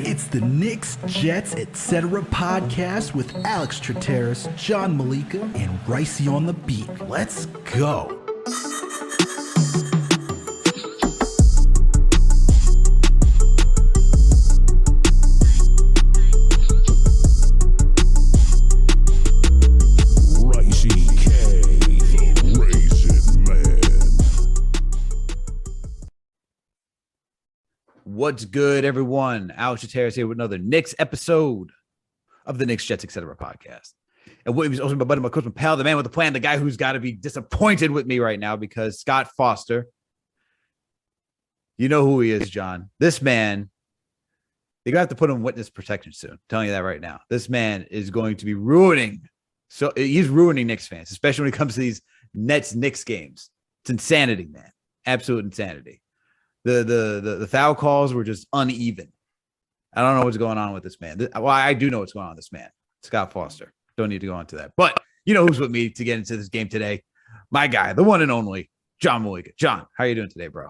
It's the Knicks, Jets, etc. podcast with Alex Trataros, John Meleka, and Raisi on the beat. Let's go. What's good, everyone? Alex Trataros here with another Knicks episode of the Knicks, Jets, etc. podcast. And what was also my buddy, my coach, my pal, the man with the plan, the guy who's got to be disappointed with me right now because Scott Foster, you know who he is, John. This man, you're going to have to put him in witness protection soon. I'm telling you that right now. This man is going to be ruining. So he's ruining Knicks fans, especially when it comes to these Nets-Knicks games. It's insanity, man. Absolute insanity. The foul calls were just uneven. I don't know what's going on with this man. Well, I do know what's going on with this man, Scott Foster. Don't need to go into that. But you know who's with me to get into this game today? My guy, the one and only John Meleka. John, how are you doing today, bro?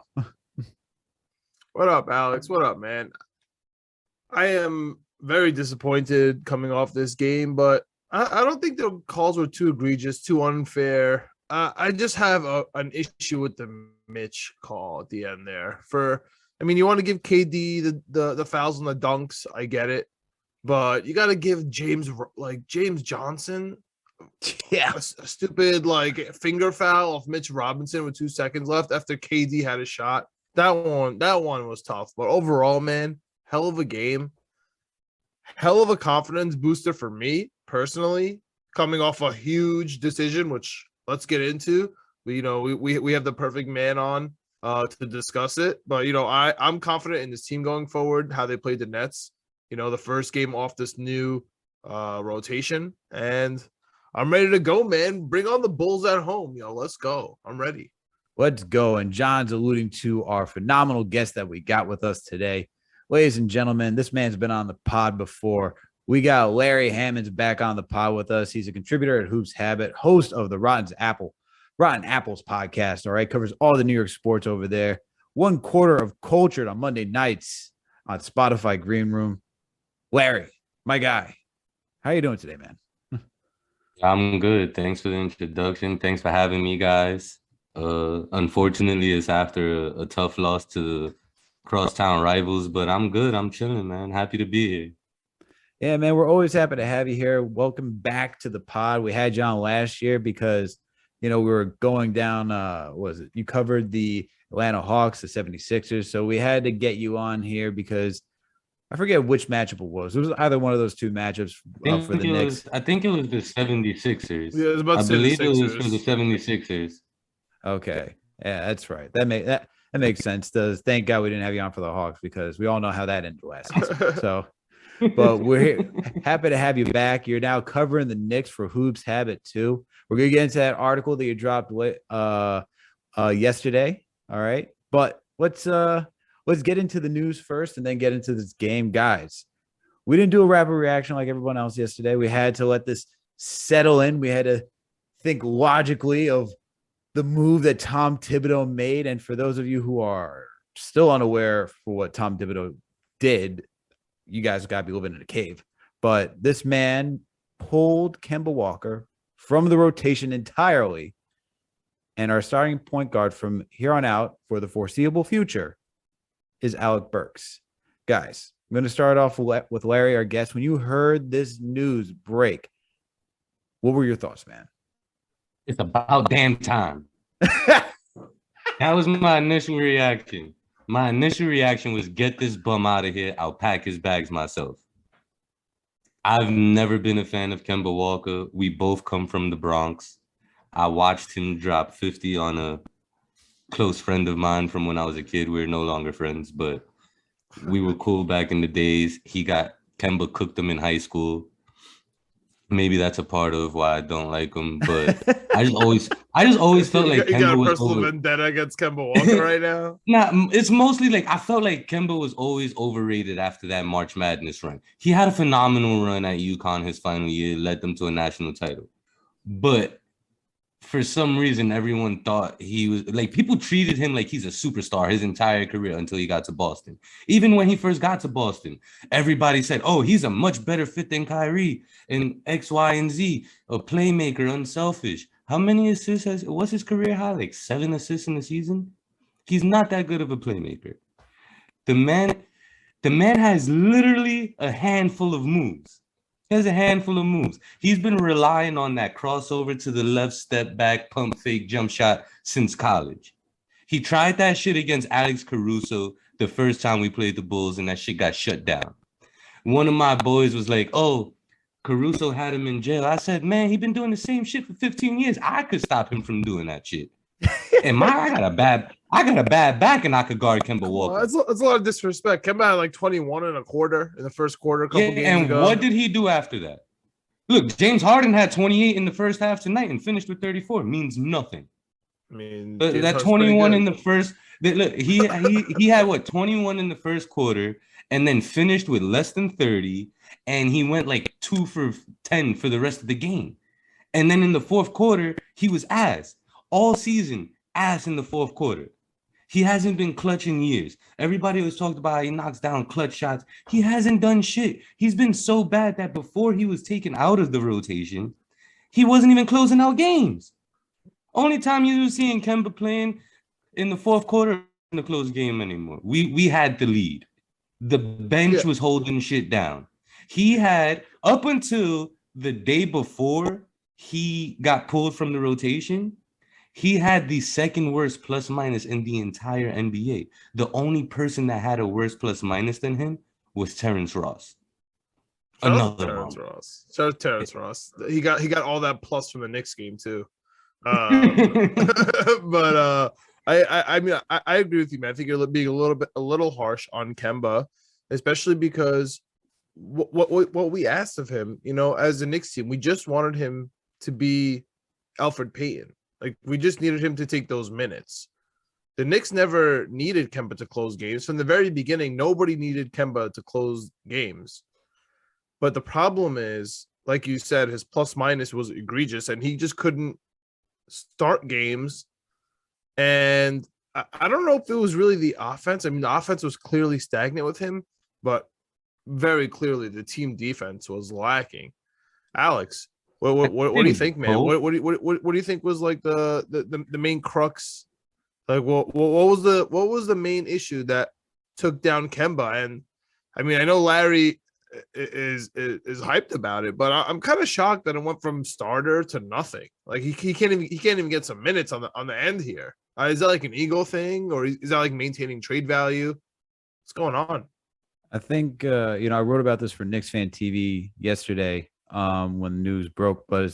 What up, Alex? What up, man? I am very disappointed coming off this game, but I don't think the calls were too egregious, too unfair. I just have an issue with the Mitch call at the end there. You want to give KD the fouls and the dunks. I get it, but you got to give James Johnson, a stupid finger foul off Mitch Robinson with 2 seconds left after KD had a shot. That one was tough, but overall, man, hell of a game, hell of a confidence booster for me personally, coming off a huge decision, which let's get into. We have the perfect man on to discuss it, but I'm confident in this team going forward, how they played the Nets. The first game off this new rotation, and I'm ready to go, man. Bring on the Bulls at home. Let's go. I'm ready. Let's go. And John's alluding to our phenomenal guest that we got with us today. Ladies and gentlemen, this man's been on the pod before. We got Larry Hammonds back on the pod with us. He's a contributor at Hoops Habit, host of the Rotten Apples podcast. All right, covers all the New York sports over there. 1/4 of Cultured on Monday nights on Spotify Green Room. Larry, my guy, how you doing today, man? I'm good. Thanks for the introduction. Thanks for having me, guys. Unfortunately, it's after a tough loss to the crosstown rivals, but I'm good. I'm chilling, man. Happy to be here. Yeah, man, we're always happy to have you here. Welcome back to the pod. We had you on last year because, we were going down, you covered the Atlanta Hawks, the 76ers. So we had to get you on here because I forget which matchup it was. It was either one of those two matchups for the Knicks. I think it was the 76ers. Yeah, it was about I believe it was Sixers. for the 76ers. Okay. Yeah, that's right. That makes sense. Thank God we didn't have you on for the Hawks because we all know how that ended last season. So, but we're here, happy to have you back. You're now covering the Knicks for Hoops Habit too. We're gonna get into that article that you dropped yesterday. All right, but let's get into the news first and then get into this game, guys. We didn't do a rapid reaction like everyone else yesterday. We had to let this settle in. We had to think logically of the move that Tom Thibodeau made. And for those of you who are still unaware for what Tom Thibodeau did, you guys got to be living in a cave. But this man pulled Kemba Walker from the rotation entirely. And our starting point guard from here on out for the foreseeable future is Alec Burks. Guys, I'm going to start off with Larry, our guest. When you heard this news break, what were your thoughts, man? It's about damn time. That was my initial reaction. My initial reaction was, get this bum out of here. I'll pack his bags myself. I've never been a fan of Kemba Walker. We both come from the Bronx. I watched him drop 50 on a close friend of mine from when I was a kid. We're no longer friends, but we were cool back in the days. Kemba cooked him in high school. Maybe that's a part of why I don't like him, but I just always felt like you Kemba got a was personal vendetta against Kemba Walker right now. Nah, it's mostly like I felt like Kemba was always overrated after that March Madness run. He had a phenomenal run at UConn his final year, led them to a national title. But for some reason, everyone thought he was like, people treated him like he's a superstar his entire career until he got to Boston. Even when he first got to Boston, everybody said, oh, he's a much better fit than Kyrie and X, Y, and Z, a playmaker, unselfish. How many assists what's his career high? Like 7 assists in the season? He's not that good of a playmaker. The man has literally a handful of moves. He has a handful of moves. He's been relying on that crossover to the left, step back, pump fake, jump shot since college. He tried that shit against Alex Caruso the first time we played the Bulls, and that shit got shut down. One of my boys was like, oh, Caruso had him in jail. I said, man, he's been doing the same shit for 15 years. I could stop him from doing that shit. And I got a bad back, and I could guard Kemba Walker. That's a lot of disrespect. Kemba had like 21 and a quarter in the first quarter. A couple games and ago. What did he do after that? Look, James Harden had 28 in the first half tonight and finished with 34. Means nothing. I mean, that 21 in the first. Look, he had what 21 in the first quarter, and then finished with less than 30, and he went like 2 for 10 for the rest of the game. And then in the fourth quarter, he was ass all season. Ass in the fourth quarter. He hasn't been clutch in years. Everybody always talked about how he knocks down clutch shots. He hasn't done shit. He's been so bad that before he was taken out of the rotation, he wasn't even closing out games. Only time you were seeing Kemba playing in the fourth quarter in the close game anymore. We had the lead. The bench was holding shit down. He had, up until the day before he got pulled from the rotation, he had the second worst plus minus in the entire NBA. The only person that had a worse plus minus than him was Terrence Ross. Terrence Ross. Shout out Terrence Ross. He got all that plus from the Knicks game too. But I mean I agree with you, man. I think you're being a little harsh on Kemba, especially because what we asked of him, you know, as a Knicks team, we just wanted him to be Alfred Payton. Like, we just needed him to take those minutes. The Knicks never needed Kemba to close games. From the very beginning, nobody needed Kemba to close games. But the problem is, like you said, his plus minus was egregious, and he just couldn't start games. And I don't know if it was really the offense. I mean, the offense was clearly stagnant with him, but very clearly the team defense was lacking. Alex, what do you think, man? What do you think was like the main crux? Like, what was the main issue that took down Kemba? And I mean, I know Larry is hyped about it, but I'm kind of shocked that it went from starter to nothing. Like, he can't even get some minutes on the end here. Is that like an ego thing, or is that like maintaining trade value? What's going on? I think I wrote about this for Knicks Fan TV yesterday. When the news broke, but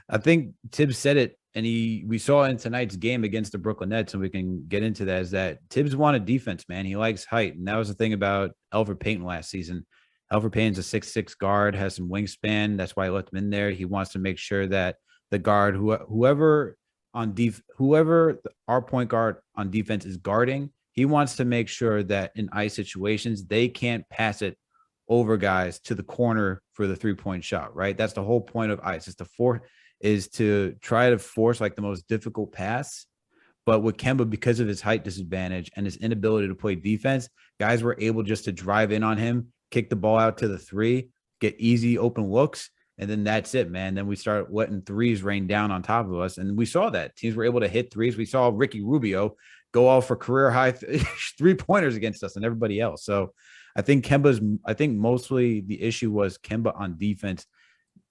I think Tibbs said it, and we saw in tonight's game against the Brooklyn Nets, and we can get into that, is that Tibbs wanted defense, man. He likes height, and that was the thing about Alfred Payton last season. Alfred Payton's a 6'6" guard, has some wingspan. That's why he left him in there. He wants to make sure that the guard, whoever our point guard on defense is guarding, he wants to make sure that in ice situations, they can't pass it over guys to the corner for the 3-point shot, right? That's the whole point of ice, is to try to force like the most difficult pass. But with Kemba, because of his height disadvantage and his inability to play defense, guys were able just to drive in on him, kick the ball out to the 3, get easy open looks, and then that's it, man. Then we start letting threes rain down on top of us, and we saw that teams were able to hit threes. We saw Ricky Rubio go off for career high 3-pointers against us and everybody else. So I think mostly the issue was Kemba on defense.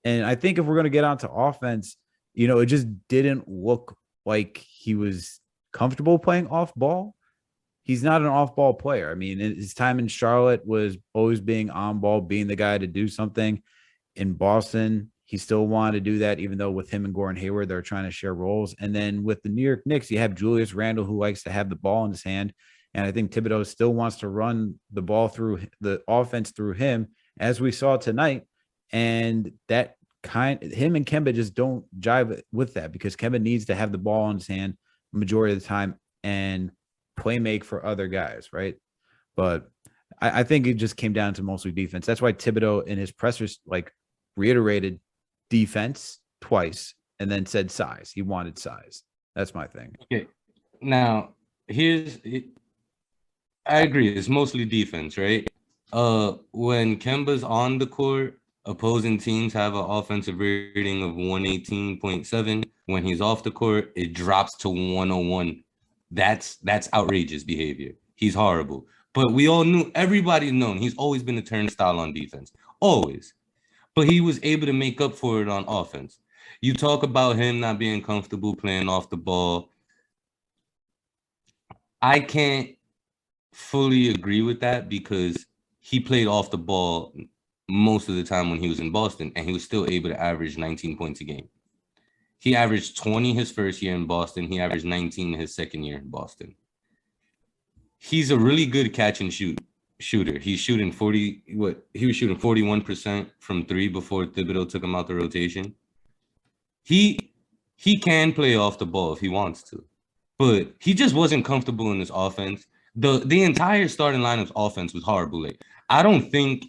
And I think if we're going to get onto offense, it just didn't look like he was comfortable playing off ball. He's not an off ball player. I mean, his time in Charlotte was always being on ball, being the guy to do something. In Boston, he still wanted to do that, even though with him and Gordon Hayward, they're trying to share roles. And then with the New York Knicks, you have Julius Randle, who likes to have the ball in his hand. And I think Thibodeau still wants to run the ball through the offense through him, as we saw tonight. And him and Kemba just don't jive with that, because Kemba needs to have the ball in his hand majority of the time and play make for other guys, right? But I think it just came down to mostly defense. That's why Thibodeau in his pressers reiterated defense twice, and then said size. He wanted size. That's my thing. Okay. Now, I agree. It's mostly defense, right? When Kemba's on the court, opposing teams have an offensive rating of 118.7. When he's off the court, it drops to 101. That's outrageous behavior. He's horrible. But everybody's known he's always been a turnstile on defense. Always. But he was able to make up for it on offense. You talk about him not being comfortable playing off the ball. I can't fully agree with that because he played off the ball most of the time when he was in Boston, and he was still able to average 19 points a game. He averaged 20 his first year in Boston. He averaged 19 his second year in Boston. He's a really good catch and shoot shooter. He's shooting 41% from three before Thibodeau took him out the rotation. He can play off the ball if he wants to, but he just wasn't comfortable in his offense. The entire starting lineup's offense was horrible. Like, I don't think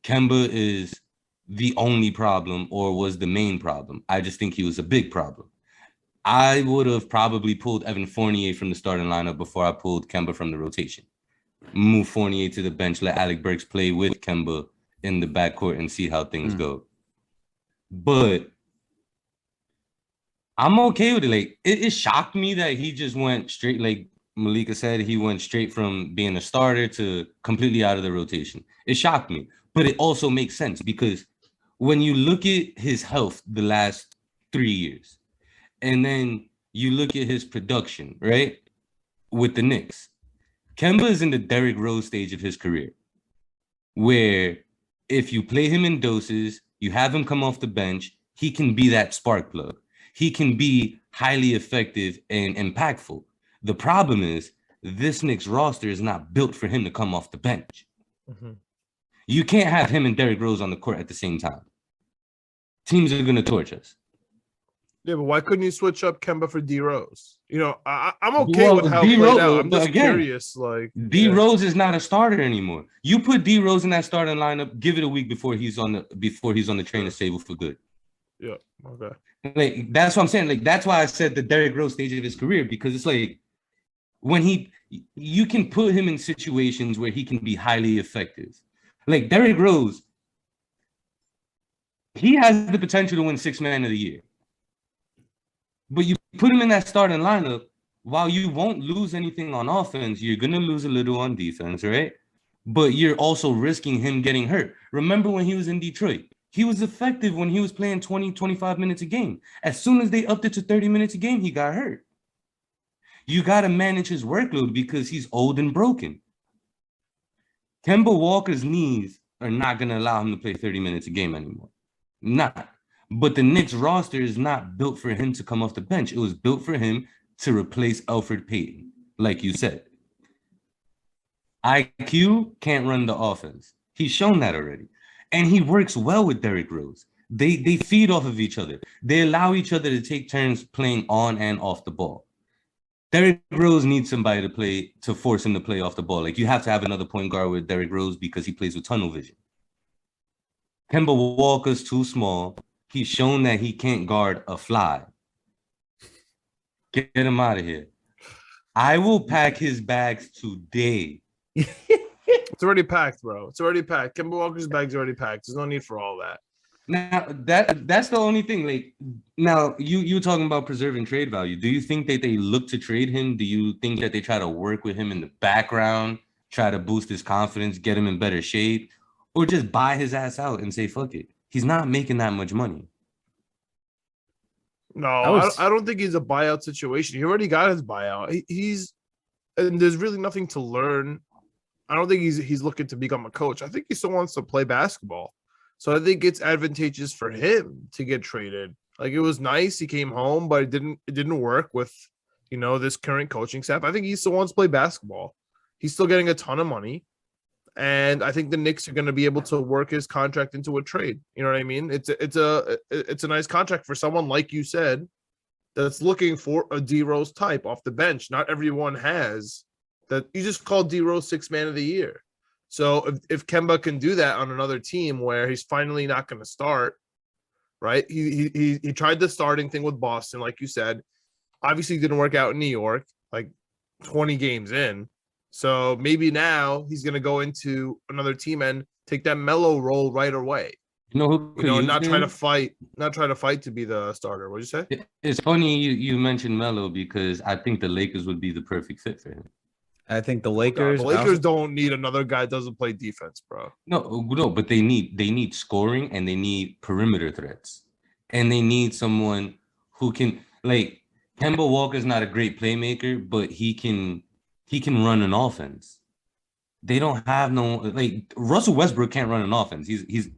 Kemba is the only problem or was the main problem. I just think he was a big problem. I would have probably pulled Evan Fournier from the starting lineup before I pulled Kemba from the rotation. Move Fournier to the bench, let Alec Burks play with Kemba in the backcourt and see how things go. But I'm okay with it. Like, it shocked me that he just went straight, like Meleka said, he went straight from being a starter to completely out of the rotation. It shocked me. But it also makes sense because when you look at his health the last 3 years, and then you look at his production, right, with the Knicks, Kemba is in the Derrick Rose stage of his career, where if you play him in doses, you have him come off the bench, he can be that spark plug. He can be highly effective and impactful. The problem is this Knicks roster is not built for him to come off the bench. Mm-hmm. You can't have him and Derrick Rose on the court at the same time. Teams are going to torch us. Yeah, but why couldn't you switch up Kemba for D Rose? You know, I'm okay with how it played out. I'm just curious. Like, D Rose is not a starter anymore. You put D Rose in that starting lineup. Give it a week before he's on the trainer's table for good. Yeah. Okay. Like, that's what I'm saying. Like, that's why I said the Derrick Rose stage of his career, because it's like when you can put him in situations where he can be highly effective. Like Derrick Rose, he has the potential to win Sixth Man of the Year. But you put him in that starting lineup, while you won't lose anything on offense, you're going to lose a little on defense, right? But you're also risking him getting hurt. Remember when he was in Detroit? He was effective when he was playing 20, 25 minutes a game. As soon as they upped it to 30 minutes a game, he got hurt. You got to manage his workload because he's old and broken. Kemba Walker's knees are not going to allow him to play 30 minutes a game anymore. Not. But the Knicks roster is not built for him to come off the bench. It was built for him to replace Elfrid Payton, like you said. IQ can't run the offense. He's shown that already. And he works well with Derrick Rose. They feed off of each other. They allow each other to take turns playing on and off the ball. Derrick Rose needs somebody to force him to play off the ball. Like, you have to have another point guard with Derrick Rose because he plays with tunnel vision. Kemba Walker's too small. He's shown that he can't guard a fly. Get him out of here. I will pack his bags today. It's already packed, bro. It's already packed. Kemba Walker's bag's already packed. There's no need for all that. Now, that's the only thing. Like, now you talking about preserving trade value. Do you think that they look to trade him? Do you think that they try to work with him in the background, try to boost his confidence, get him in better shape, or just buy his ass out and say, fuck it? He's not making that much money. No, I don't think he's a buyout situation. He already got his buyout. And there's really nothing to learn. I don't think he's looking to become a coach. I think he still wants to play basketball. So I think it's advantageous for him to get traded. Like, it was nice he came home, but it didn't work with, this current coaching staff. I think he still wants to play basketball. He's still getting a ton of money. And I think the Knicks are going to be able to work his contract into a trade. You know what I mean? It's a nice contract for someone, like you said, that's looking for a D Rose type off the bench. Not everyone has that. You just called D Rose Sixth Man of the Year. So if Kemba can do that on another team where he's finally not going to start, right? He tried the starting thing with Boston, like you said. Obviously, didn't work out in New York, like 20 games in. So maybe now he's going to go into another team and take that mellow role right away. You know who could use not him? try to fight to be the starter. What'd you say? It's funny you mentioned Melo because I think the Lakers would be the perfect fit for him. I think the Lakers. The Lakers don't need another guy that doesn't play defense, bro. No, but they need scoring and they need perimeter threats, and they need someone who can like Kemba Walker's not a great playmaker, but he can run an offense. They don't have no like Russell Westbrook can't run an offense. He's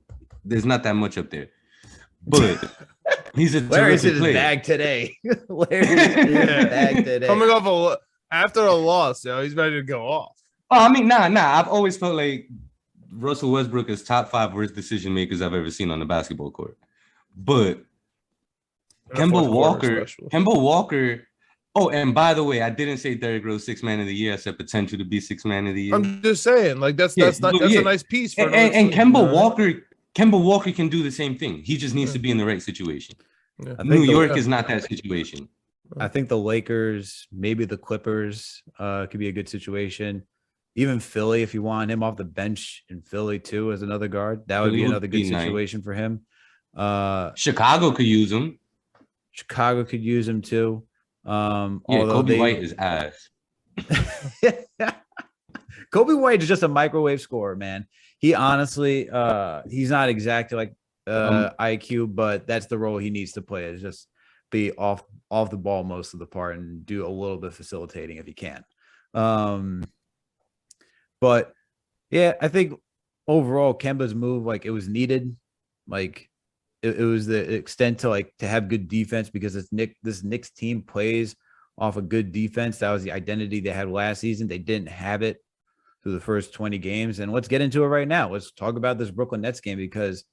there's not that much up there, but he's a Larry's terrific in his player. bag today. Larry's in his bag today. Coming off after a loss, he's ready to go off. Oh, I mean, nah. I've always felt like Russell Westbrook is top 5 worst decision makers I've ever seen on the basketball court. But Kemba Walker. Oh, and by the way, I didn't say Derrick Rose 6th man of the year. I said potential to be 6th man of the year. I'm just saying, like that's a nice piece. For and Kemba Walker can do the same thing. He just needs to be in the right situation. Yeah. New York is not that situation. I think the Lakers, maybe the Clippers, could be a good situation. Even Philly, if you want him off the bench in Philly too as another guard, that would be another good situation for him. Chicago could use him. Chicago could use him too. Kobe White is ass. Kobe White is just a microwave scorer, man. He honestly, he's not exactly like IQ, but that's the role he needs to play. Is just be off the ball most of the part and do a little bit of facilitating if he can. But yeah, I think overall Kemba's move, like it was needed. Like it was the extent to have good defense because this Knicks team plays off a good defense. That was the identity they had last season. They didn't have it through the first 20 games. And let's get into it right now. Let's talk about this Brooklyn Nets game because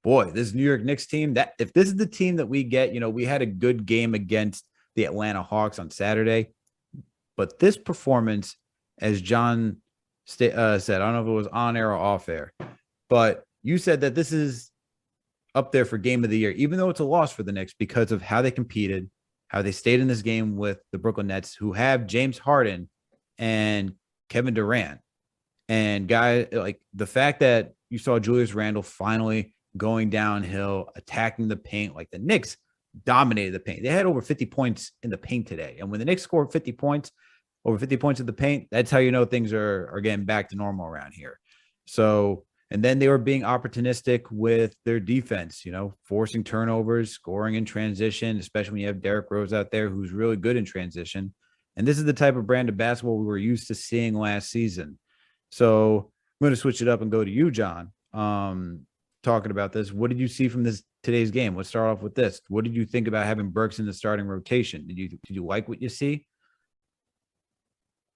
boy, this New York Knicks team, that if this is the team that we get, we had a good game against the Atlanta Hawks on Saturday, but this performance, as John said, I don't know if it was on air or off air, but you said that this is up there for game of the year, even though it's a loss for the Knicks because of how they competed, how they stayed in this game with the Brooklyn Nets, who have James Harden and Kevin Durant. And guys, like the fact that you saw Julius Randle finally going downhill, attacking the paint, like the Knicks dominated the paint. They had over 50 points in the paint today. And when the Knicks scored 50 points, over 50 points in the paint, that's how you know things are getting back to normal around here. So, and then they were being opportunistic with their defense, forcing turnovers, scoring in transition, especially when you have Derrick Rose out there who's really good in transition. And this is the type of brand of basketball we were used to seeing last season. So I'm going to switch it up and go to you, John. Talking about this, what did you see from today's game? Let's start off with this. What did you think about having Burks in the starting rotation? Did you like what you see?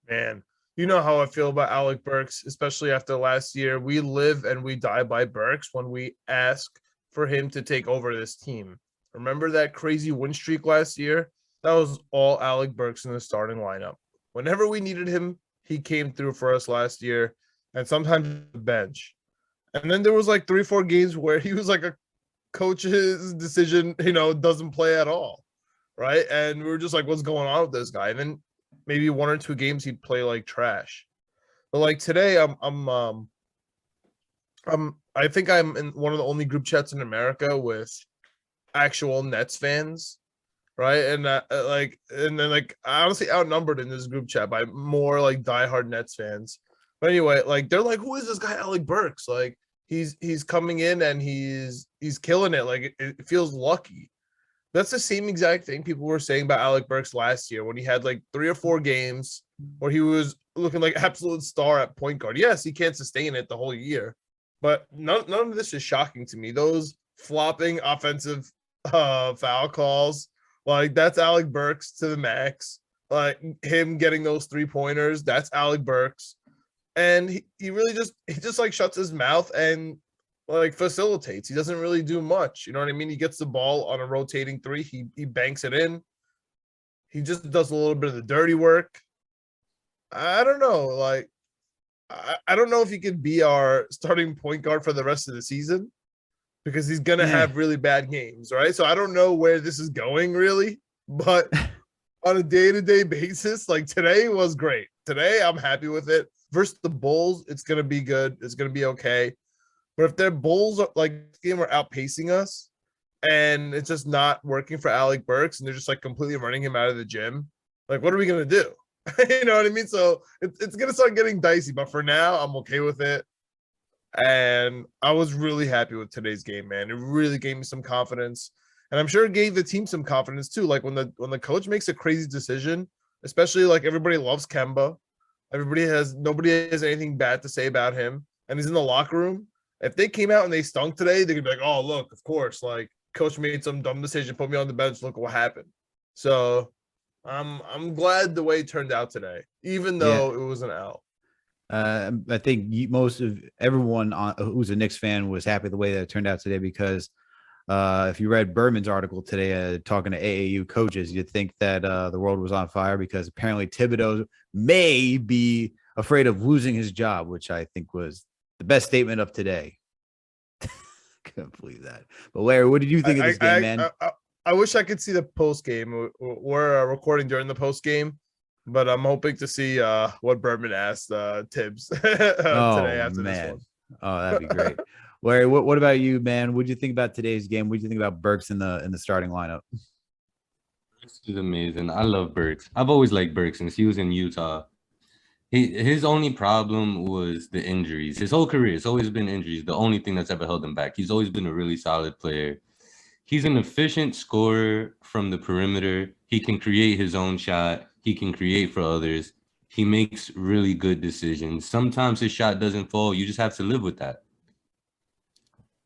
Man, you know how I feel about Alec Burks, especially after last year. We live and we die by Burks when we ask for him to take over this team. Remember that crazy win streak last year? That was all Alec Burks in the starting lineup. Whenever we needed him, he came through for us last year, and sometimes the bench. And then there was like 3-4 games where he was like a coach's decision, doesn't play at all, right? And we were just like, what's going on with this guy? And then maybe 1 or 2 games he'd play like trash. But like today, I think I'm in one of the only group chats in America with actual Nets fans, right? And I honestly outnumbered in this group chat by more like diehard Nets fans. But anyway, like they're like, who is this guy Alec Burks? Like he's coming in and he's killing it. Like it feels lucky. That's the same exact thing people were saying about Alec Burks last year when he had like 3 or 4 games where he was looking like absolute star at point guard. Yes, he can't sustain it the whole year, but none of this is shocking to me. Those flopping offensive foul calls, like that's Alec Burks to the max. Like him getting those 3-pointers, that's Alec Burks. And he really just like shuts his mouth and like facilitates. He doesn't really do much. You know what I mean? He gets the ball on a rotating 3. He banks it in. He just does a little bit of the dirty work. I don't know. Like, I don't know if he could be our starting point guard for the rest of the season. because he's gonna have really bad games, right? So I don't know where this is going really, but on a day-to-day basis, like today was great. Today I'm happy with it. Versus the Bulls, it's gonna be good. It's gonna be okay. But if their Bulls are like game are outpacing us, and it's just not working for Alec Burks, and they're just like completely running him out of the gym, like what are we gonna do? You know what I mean? So it's gonna start getting dicey. But for now, I'm okay with it. And I was really happy with today's game, man. It really gave me some confidence. And I'm sure it gave the team some confidence too. Like when the coach makes a crazy decision, especially like everybody loves Kemba. Nobody has anything bad to say about him. And he's in the locker room. If they came out and they stunk today, they're gonna be like, oh, look, of course, like coach made some dumb decision, put me on the bench, look what happened. So I'm glad the way it turned out today, even though it was an L. I think most of everyone who's a Knicks fan was happy the way that it turned out today because if you read Berman's article today talking to AAU coaches, you'd think that the world was on fire because apparently Thibodeau may be afraid of losing his job, which I think was the best statement of today. Couldn't believe that. But Larry, what did you think of this game, man? I wish I could see the post game. We're recording during the post game. But I'm hoping to see what Berman asked Tibbs today after this one. Oh, that'd be great. Larry, what about you, man? What did you think about today's game? What did you think about Burks in the starting lineup? Burks is amazing. I love Burks. I've always liked Burks since he was in Utah. His only problem was the injuries. His whole career, it's always been injuries. The only thing that's ever held him back. He's always been a really solid player. He's an efficient scorer from the perimeter. He can create his own shot. He can create for others. He makes really good decisions. Sometimes his shot doesn't fall. You just have to live with that.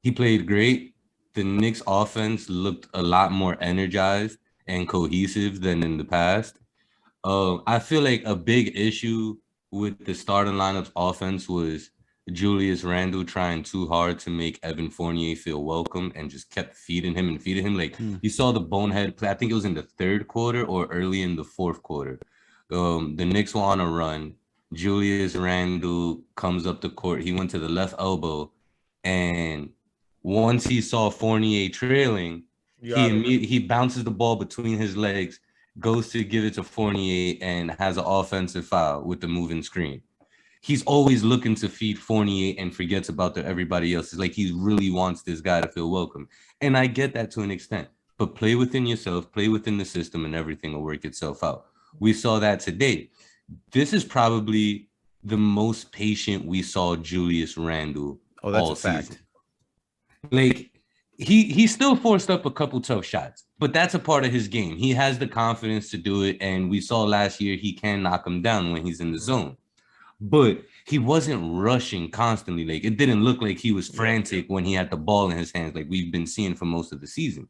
He played great. The Knicks offense looked a lot more energized and cohesive than in the past. I feel like a big issue with the starting lineup's offense was Julius Randle trying too hard to make Evan Fournier feel welcome and just kept feeding him. Like you saw the bonehead play. I think it was in the third quarter or early in the fourth quarter. The Knicks were on a run. Julius Randle comes up the court. He went to the left elbow, and once he saw Fournier trailing, he bounces the ball between his legs, goes to give it to Fournier, and has an offensive foul with the moving screen. He's always looking to feed Fournier and forgets about everybody else. It's like he really wants this guy to feel welcome. And I get that to an extent. But play within yourself, play within the system, and everything will work itself out. We saw that today. This is probably the most patient we saw Julius Randle all season. Like, he still forced up a couple tough shots, but that's a part of his game. He has the confidence to do it, and we saw last year he can knock him down when he's in the zone. But he wasn't rushing constantly. Like, it didn't look like he was frantic when he had the ball in his hands, like we've been seeing for most of the season.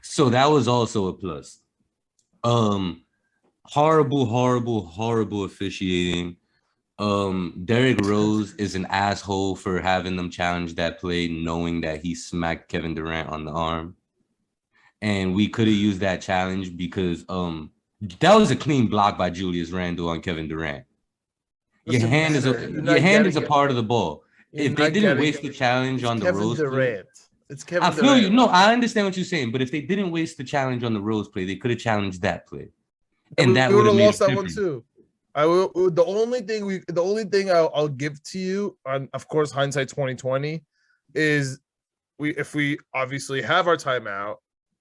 So that was also a plus. Horrible officiating. Derrick Rose is an asshole for having them challenge that play, knowing that he smacked Kevin Durant on the arm. And we could have used that challenge because that was a clean block by Julius Randle on Kevin Durant. Your hand is a part of the ball. If they didn't waste the challenge on the Rose play, it's Kevin Durant. I feel you. No, I understand what you're saying, but if they didn't waste the challenge on the Rose play, they could have challenged that play, and that would have lost that one too. The only thing I'll give to you, on of course hindsight 2020, is if we obviously have our timeout,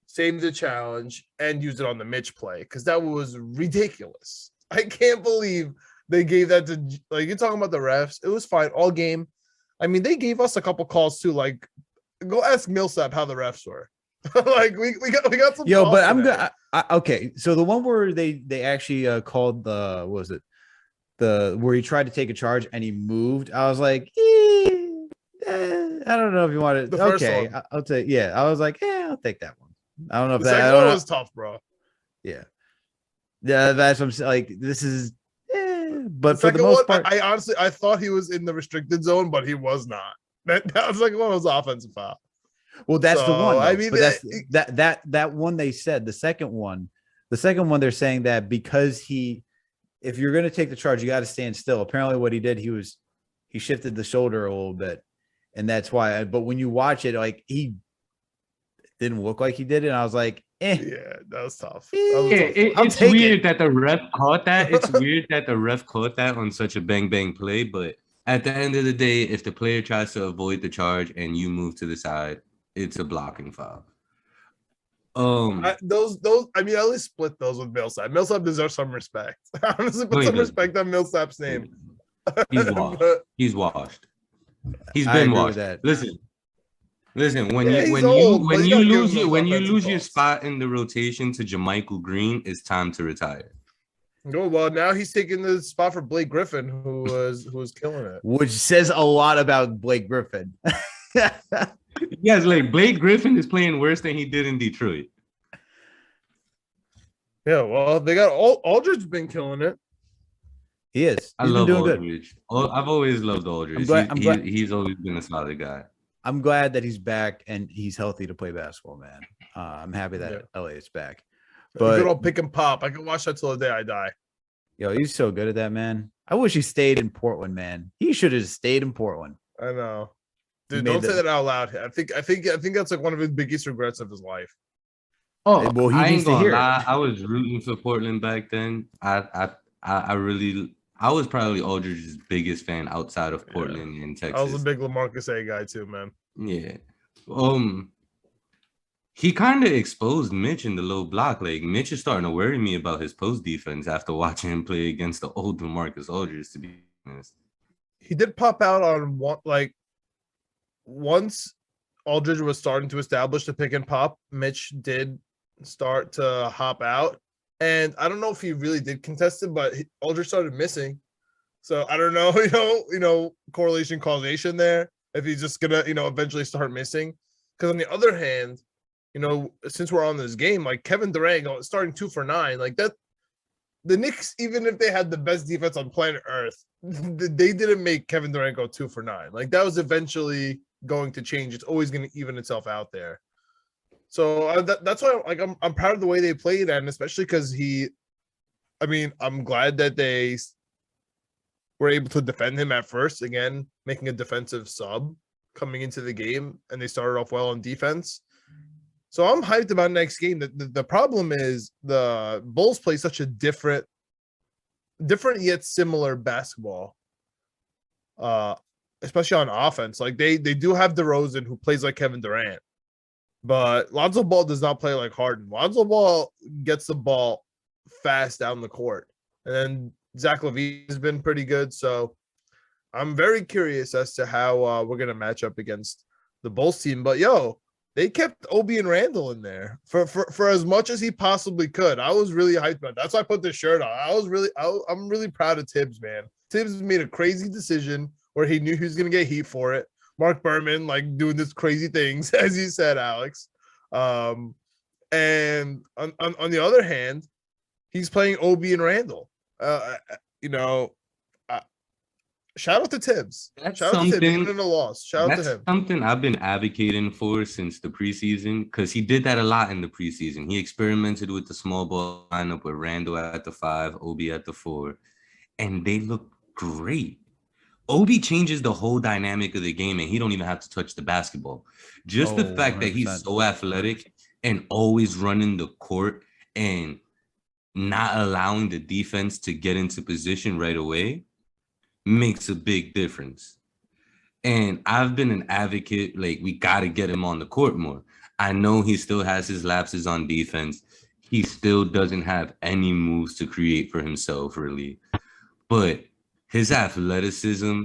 save the challenge and use it on the Mitch play, because that was ridiculous. I can't believe they gave that to, like, you're talking about the refs. It was fine all game. I mean, they gave us a couple calls too. Like, go ask Millsap how the refs were. Like, we got some. Yo, but I'm good. Okay, so the one where they actually called the where he tried to take a charge and he moved. I was like, I don't know if you want to. Okay, I'll take. Yeah, I was like, I'll take that one. I don't know if the second one was tough, bro. Yeah, that's what I'm saying. Like, this is. But the for the most part, I honestly thought he was in the restricted zone, but he was not. That was like one of those offensive foul. Well, that's the one. Though. I mean, but that one they said. The second one they're saying that because if you're going to take the charge, you got to stand still. Apparently, what he did, he shifted the shoulder a little bit, and that's why. But when you watch it, like, he didn't look like he did it. And I was like, Yeah, that was tough. Yeah, it's weird that the ref caught that. It's weird that the ref caught that on such a bang play. But at the end of the day, if the player tries to avoid the charge and you move to the side, it's a blocking foul. Those I mean, at least split those with Millsap. Millsap deserves some respect. Honestly, put some respect on Millsap's name. He's washed. He's washed. He's I been agree washed. with that. Listen. When Yeah, you lose offensive your balls. spot in the rotation to Jermichael Green, it's time to retire. Oh, well, now he's taking the spot for Blake Griffin, who was killing it. Which says a lot about Blake Griffin. Yes, like Blake Griffin is playing worse than he did in Detroit. Yeah, well, they got Aldridge been killing it. He is. I He's love been doing Aldridge. I've always loved Aldridge. I'm glad- He's always been a solid guy. I'm glad that he's back and he's healthy to play basketball, man. I'm happy that LA is back. But good But old pick and pop. I can watch that till the day I die. yo, he's so good at that, man. I wish he stayed in Portland, man. He should have stayed in Portland. I know. He Dude, made don't say the- that out loud. I think that's like one of his biggest regrets of his life. Oh, Well, he I needs ain't to gonna hear it. lie. I was rooting for Portland back then. I was probably Aldridge's biggest fan outside of Portland and Texas. I was a big LaMarcus A guy too, man. Yeah. He kind of exposed Mitch in the low block. Like Mitch is starting to worry me about his post defense after watching him play against the old LaMarcus Aldridge, to be honest. He did pop out on one, like once Aldridge was starting to establish the pick and pop, Mitch did start to hop out. And I don't know if he really did contest it, but Aldridge started missing. So I don't know, correlation causation there. If he's just gonna, eventually start missing. Because on the other hand, since we're on this game, like Kevin Durant starting 2 for 9, like that, the Knicks, even if they had the best defense on planet Earth, they didn't make Kevin Durant go 2 for 9. Like that was eventually going to change. It's always going to even itself out there. So that's why, like, I'm proud of the way they played, and especially because I'm glad that they were able to defend him at first. Again, making a defensive sub coming into the game, and they started off well on defense. So I'm hyped about next game. The problem is the Bulls play such a different yet similar basketball, especially on offense. Like they do have DeRozan, who plays like Kevin Durant, but Lonzo Ball does not play like Harden. Lonzo Ball gets the ball fast down the court, and then Zach LaVine has been pretty good. So I'm very curious as to how we're gonna match up against the Bulls team. But they kept Obi and Randle in there for as much as he possibly could. I was really hyped about it. That's why I put this shirt on. I'm really proud of Tibbs, man. Tibbs made a crazy decision where he knew he was gonna get heat for it. Mark Berman, like, doing this crazy things, as you said, Alex. And on the other hand, he's playing Obi and Randle. Shout out to Tibbs. That's Shout out to Tibbs, something- even in a loss. Shout out to That's him. something I've been advocating for since the preseason, because he did that a lot in the preseason. He experimented with the small ball lineup with Randle at the 5, Obi at the 4, and they look great. Obi changes the whole dynamic of the game, and he don't even have to touch the basketball. Just the fact that he's 100%. so athletic and always running the court and not allowing the defense to get into position right away makes a big difference. And I've been an advocate, like, we got to get him on the court more. I know he still has his lapses on defense. He still doesn't have any moves to create for himself, really. But his athleticism,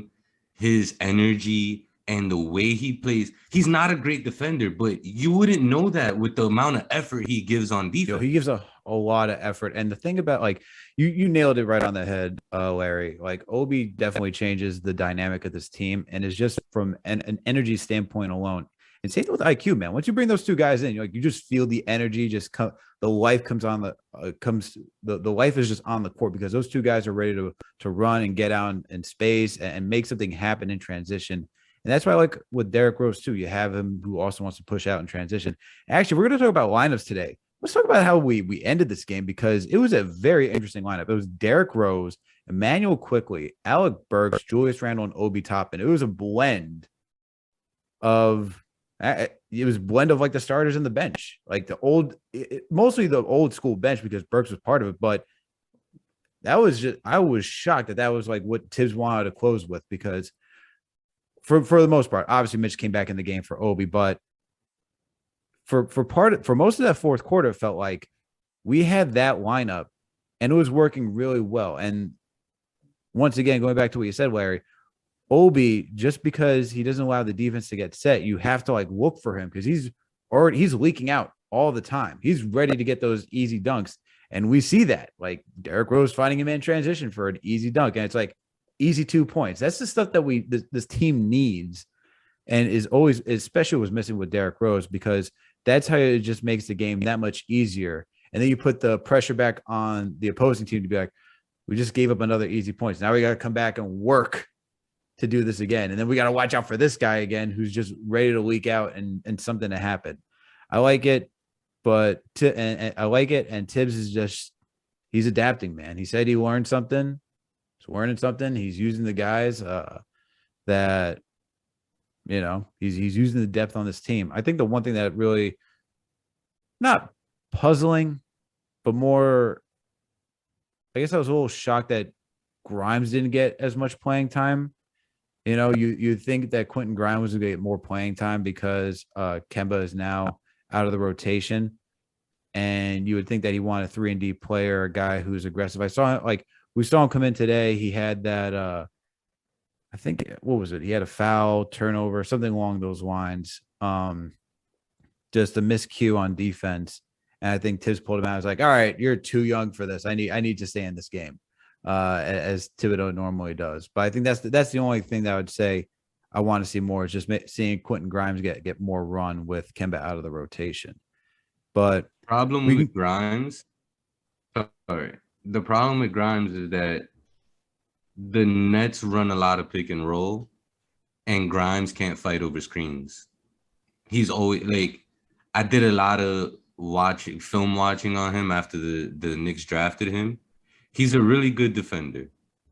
his energy, and the way he plays, he's not a great defender, but you wouldn't know that with the amount of effort he gives on defense. He gives a lot of effort. And the thing about, like, you nailed it right on the head, Larry. Like, Obi definitely changes the dynamic of this team and is just from an energy standpoint alone. And same with IQ, man. Once you bring those two guys in, you just feel the energy just come. The life comes on the life is just on the court because those two guys are ready to run and get out in space and make something happen in transition. And that's why I like with Derrick Rose too. You have him who also wants to push out in transition. Actually, we're going to talk about lineups today. Let's talk about how we ended this game because it was a very interesting lineup. It was Derrick Rose, Emmanuel Quickly, Alec Burks, Julius Randle, and Obi Toppin. It was a blend of it was a blend of like the starters and the bench, like mostly the old school bench because Burks was part of it. But I was shocked that was like what Tibbs wanted to close with, because for the most part, obviously Mitch came back in the game for Obi, but for most of that fourth quarter, it felt like we had that lineup and it was working really well. And once again, going back to what you said, Larry, Obi, just because he doesn't allow the defense to get set, you have to like look for him because he's leaking out all the time. He's ready to get those easy dunks. And we see that, like Derrick Rose finding him in transition for an easy dunk. And it's like easy 2 points. That's the stuff that this team needs. And is always, especially was missing with Derrick Rose, because that's how it just makes the game that much easier. And then you put the pressure back on the opposing team to be like, we just gave up another easy points. Now we got to come back and work to do this again. And then we got to watch out for this guy again, who's just ready to leak out and something to happen. I like it, but I like it. And Tibbs is just, he's adapting, man. He said he learned something. He's learning something. He's using the guys that, you know, he's using the depth on this team. I think the one thing that really not puzzling, but more, I guess I was a little shocked that Grimes didn't get as much playing time. You know, you think that Quentin Grimes was going to get more playing time because Kemba is now out of the rotation, and you would think that he wanted a 3-and-D player, a guy who's aggressive. We saw him come in today. He had that, I think, what was it? He had a foul, turnover, something along those lines. Just a miscue on defense. And I think Tibbs pulled him out. I was like, all right, you're too young for this. I need to stay in this game, as Thibodeau normally does. But I think that's the only thing that I would say I want to see more, is just seeing Quentin Grimes get more run with Kemba out of the rotation. But the problem with Grimes is that the Nets run a lot of pick and roll, and Grimes can't fight over screens. He's always like, I did a lot of film watching on him after the Knicks drafted him. He's a really good defender,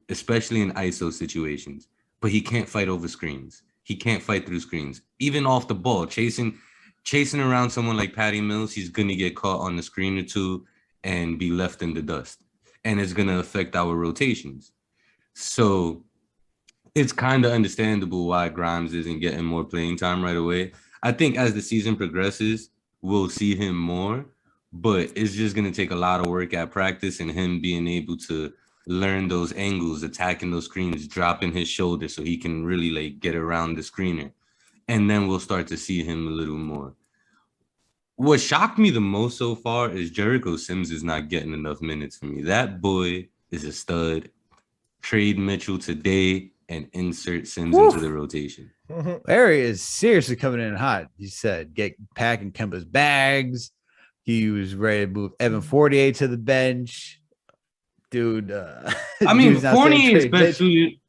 especially in ISO situations, but he can't fight over screens. He can't fight through screens. Even off the ball, chasing around someone like Patty Mills, he's going to get caught on the screen or two and be left in the dust. And it's going to affect our rotations. So it's kind of understandable why Grimes isn't getting more playing time right away. I think as the season progresses, we'll see him more, but it's just going to take a lot of work at practice and him being able to learn those angles, attacking those screens, dropping his shoulder so he can really like get around the screener. And then we'll start to see him a little more. What shocked me the most so far is Jericho Sims is not getting enough minutes for me. That boy is a stud. Trade Mitchell today and insert Sims into the rotation. Larry is seriously coming in hot. He said, get packing Kemba's bags. He was ready to move Evan Fournier to the bench. Dude. I mean, Fournier is best suited.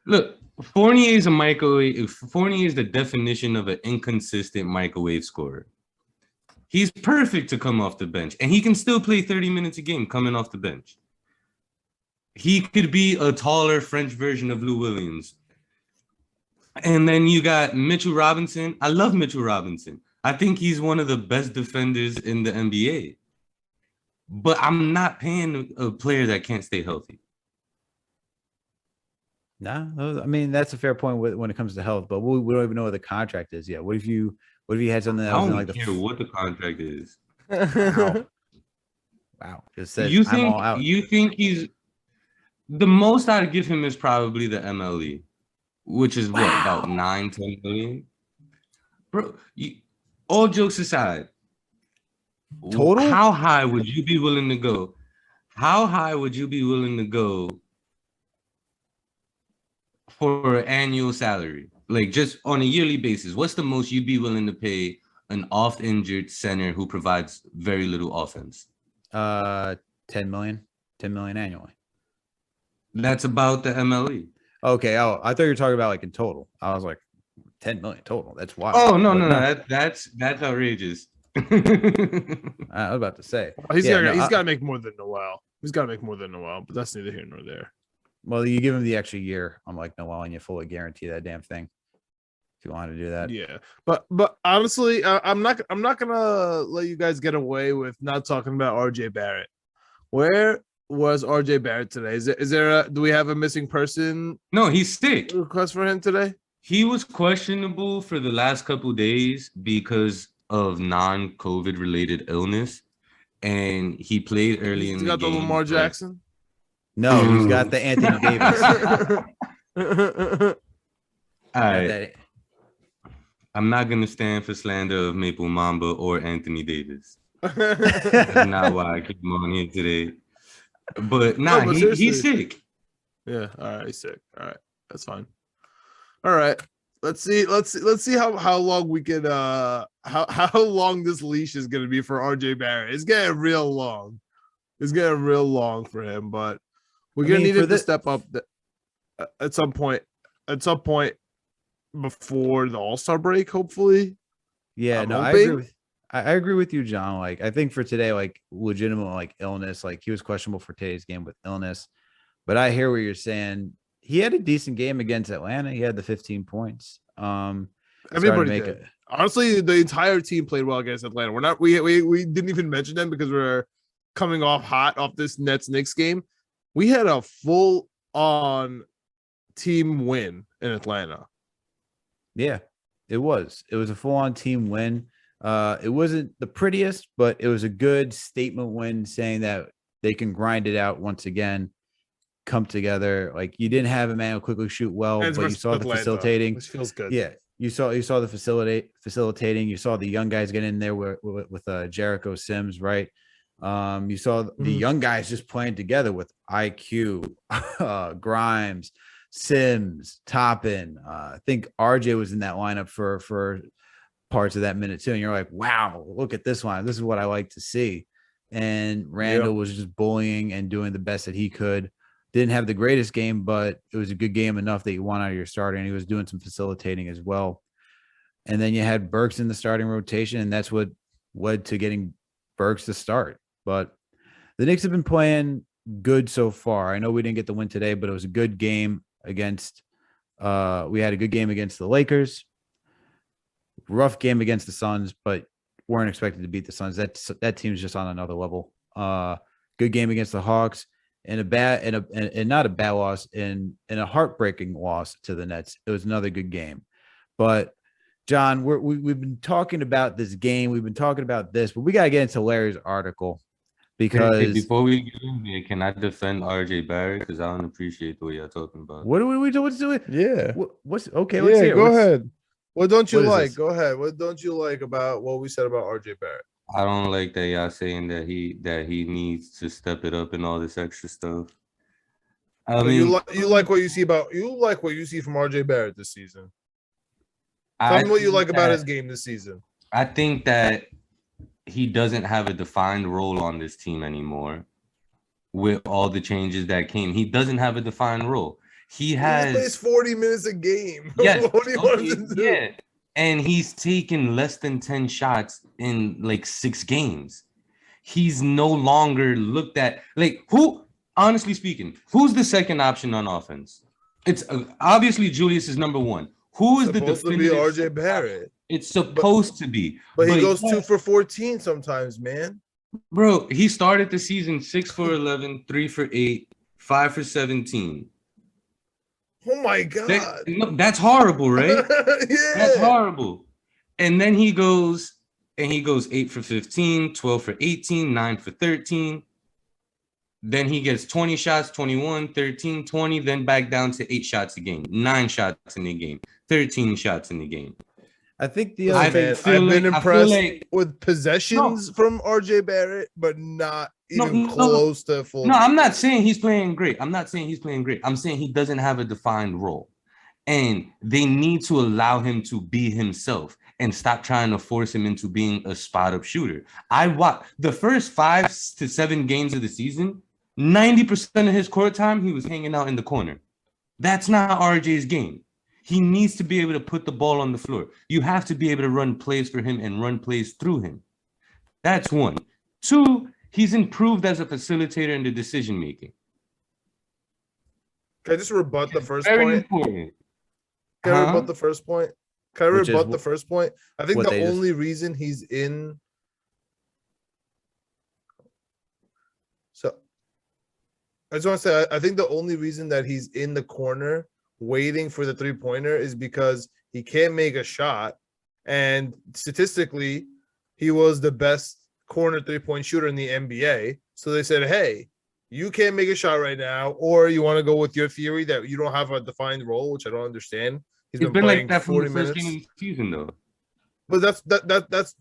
Look, Fournier is a microwave. Fournier is the definition of an inconsistent microwave scorer. He's perfect to come off the bench, and he can still play 30 minutes a game coming off the bench. He could be a taller French version of Lou Williams. And then you got Mitchell Robinson. I love Mitchell Robinson. I think he's one of the best defenders in the NBA. But I'm not paying a player that can't stay healthy. No, I mean, that's a fair point when it comes to health, but we don't even know what the contract is yet. What if you had something that was like what the contract is? Wow. Just said, you I'm all out. think he's the most I'd give him is probably the MLE, which is what, about 9-10 million? Bro, all jokes aside, total? How high would you be willing to go? How high would you be willing to go for an annual salary? Like just on a yearly basis, what's the most you'd be willing to pay an oft-injured center who provides very little offense? 10 million annually. That's about the MLE. Okay. Oh, I thought you were talking about like in total. I was like 10 million total. That's wild. Oh, no. That's outrageous. I was about to say. He's got to make more than Noel. He's got to make more than Noel, but that's neither here nor there. Well, you give him the extra year. I'm like Noel, and you fully guarantee that damn thing. you want to do that. Yeah, but honestly, I'm not gonna let you guys get away with not talking about RJ Barrett. Where was RJ Barrett today? Do we have a missing person No, he's sick. request for him today? He was questionable for the last couple days because of non-COVID related illness, and he played early in the got game. the Lamar Jackson. No, he's got the Anthony Davis. All right. I'm not gonna stand for slander of Maple Mamba or Anthony Davis. That's not why I came on here today. But he's sick. Yeah, all right, he's sick. All right, that's fine. All right, let's see how long we can how long this leash is gonna be for RJ Barrett. It's getting real long. It's getting real long for him, but we're gonna need him to step up at some point. At some point before the All-Star break, hopefully. Yeah, I agree with you, John. Like, I think for today, like legitimate like illness, like he was questionable for today's game with illness. But I hear what you're saying. He had a decent game against Atlanta. He had the 15 points. Everybody did. Honestly, the entire team played well against Atlanta. We didn't even mention them because we're coming off hot off this Nets-Knicks game. We had a full-on team win in Atlanta. Yeah, it was a full-on team win. It wasn't the prettiest, but it was a good statement win, saying that they can grind it out once again, come together. Like, you didn't have Emmanuel quickly shoot well, but you saw the facilitating, which feels good. Yeah, you saw the facilitating. You saw the young guys get in there with Jericho Sims, right? You saw the young guys just playing together with IQ, Grimes, Sims, Toppin. I think RJ was in that lineup for parts of that minute too. And you're like, wow, look at this one. This is what I like to see. And Randle was just bullying and doing the best that he could. Didn't have the greatest game, but it was a good game enough that you want out of your starter. And he was doing some facilitating as well. And then you had Burks in the starting rotation, and that's what led to getting Burks to start. But the Knicks have been playing good so far. I know we didn't get the win today, but it was a good game against we had a good game against the Lakers. Rough game against the Suns, but weren't expected to beat the Suns. That team's just on another level. Good game against the Hawks, and not a bad loss, and a heartbreaking loss to the Nets. It was another good game. But John, we've been talking about this game. We've been talking about this, but we got to get into Larry's article because hey, before we get in there, can I defend RJ Barrett? Because I don't appreciate the way you're talking about. What are we doing? Yeah. What's okay? Let's hear. Go ahead. What don't you like? This? Go ahead. What don't you like about what we said about RJ Barrett? I don't like that y'all saying that he needs to step it up and all this extra stuff. I mean, you like what you see from RJ Barrett this season. Tell me what you like about his game this season. I think that he doesn't have a defined role on this team anymore. With all the changes that came, he doesn't have a defined role. He plays 40 minutes a game. Yes, what do you want him to do? Yeah. And he's taken less than 10 shots in like 6 games. He's no longer looked at like who, honestly speaking, who's the second option on offense? It's obviously Julius is number 1. Who is supposed the definitive? To be RJ Barrett. It's supposed to be. But he goes 2 for 14 sometimes, man. Bro, he started the season 6 for 11, 3 for 8, 5 for 17. Oh my God. That's horrible, right? Yeah. That's horrible. And then he goes 8 for 15, 12 for 18, 9 for 13. Then he gets 20 shots, 21, 13, 20, then back down to 8 shots a game, 9 shots in the game, 13 shots in the game. I think I've been impressed with possessions from RJ Barrett, but not even close to full. No, I'm not saying he's playing great. I'm saying he doesn't have a defined role. And they need to allow him to be himself and stop trying to force him into being a spot-up shooter. I watched the first 5 to 7 games of the season, 90% of his court time, he was hanging out in the corner. That's not RJ's game. He needs to be able to put the ball on the floor. You have to be able to run plays for him and run plays through him. That's 1. 2, he's improved as a facilitator in the decision-making. Can I just rebut the first Very point? important. Can I rebut the first point? Can I Which is rebut the first point? I think what the they just- only reason he's in. So I just want to say, I think the only reason that he's in the corner waiting for the 3-pointer is because he can't make a shot. And statistically, he was the best corner 3-point shooter in the NBA. So they said, hey, you can't make a shot right now, or you want to go with your theory that you don't have a defined role, which I don't understand. He's been playing like that from 40 the first minutes. game of the season, though. But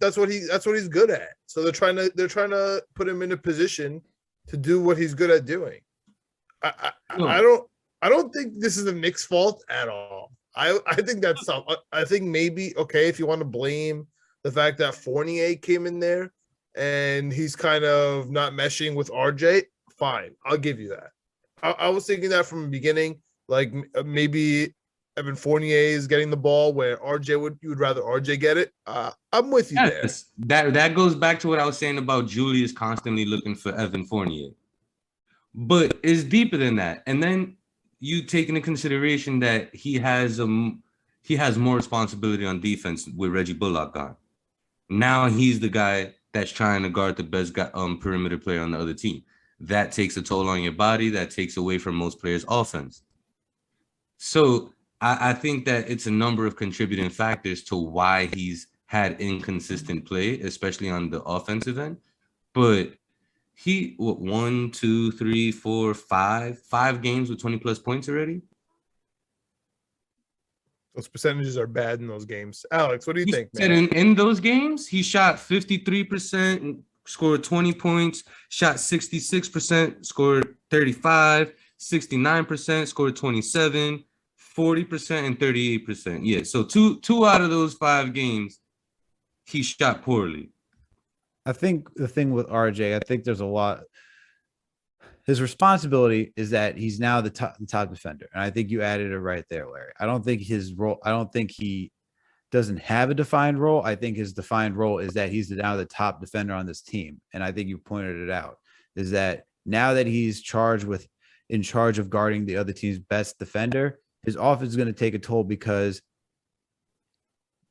that's what he's good at. So they're trying to put him in a position to do what he's good at doing. I don't think this is the Knicks' fault at all. I think that's tough. I think maybe okay if you want to blame the fact that Fournier came in there and he's kind of not meshing with RJ. Fine, I'll give you that. I was thinking that from the beginning, like maybe Evan Fournier is getting the ball where you would rather RJ get it. I'm with you there. That goes back to what I was saying about Julius constantly looking for Evan Fournier. But it's deeper than that. And then you take into consideration that he has more responsibility on defense with Reggie Bullock gone. Now he's the guy that's trying to guard the best perimeter player on the other team. That takes a toll on your body. That takes away from most players' offense. So I think that it's a number of contributing factors to why he's had inconsistent play, especially on the offensive end. But he, 1, 2, 3, 4, 5 games with 20 plus points already. Those percentages are bad in those games. Alex, what do you think, man? In those games, he shot 53% and scored 20 points, shot 66%, scored 35, 69%, scored 27, 40%, and 38%. Yeah, so two out of those 5 games, he shot poorly. I think the thing with RJ, I think there's a lot. His responsibility is that he's now the top defender. And I think you added it right there, Larry. I don't think his role, I don't think he doesn't have a defined role. I think his defined role is that he's now the top defender on this team. And I think you pointed it out, is that now that he's in charge of guarding the other team's best defender, his offense is going to take a toll because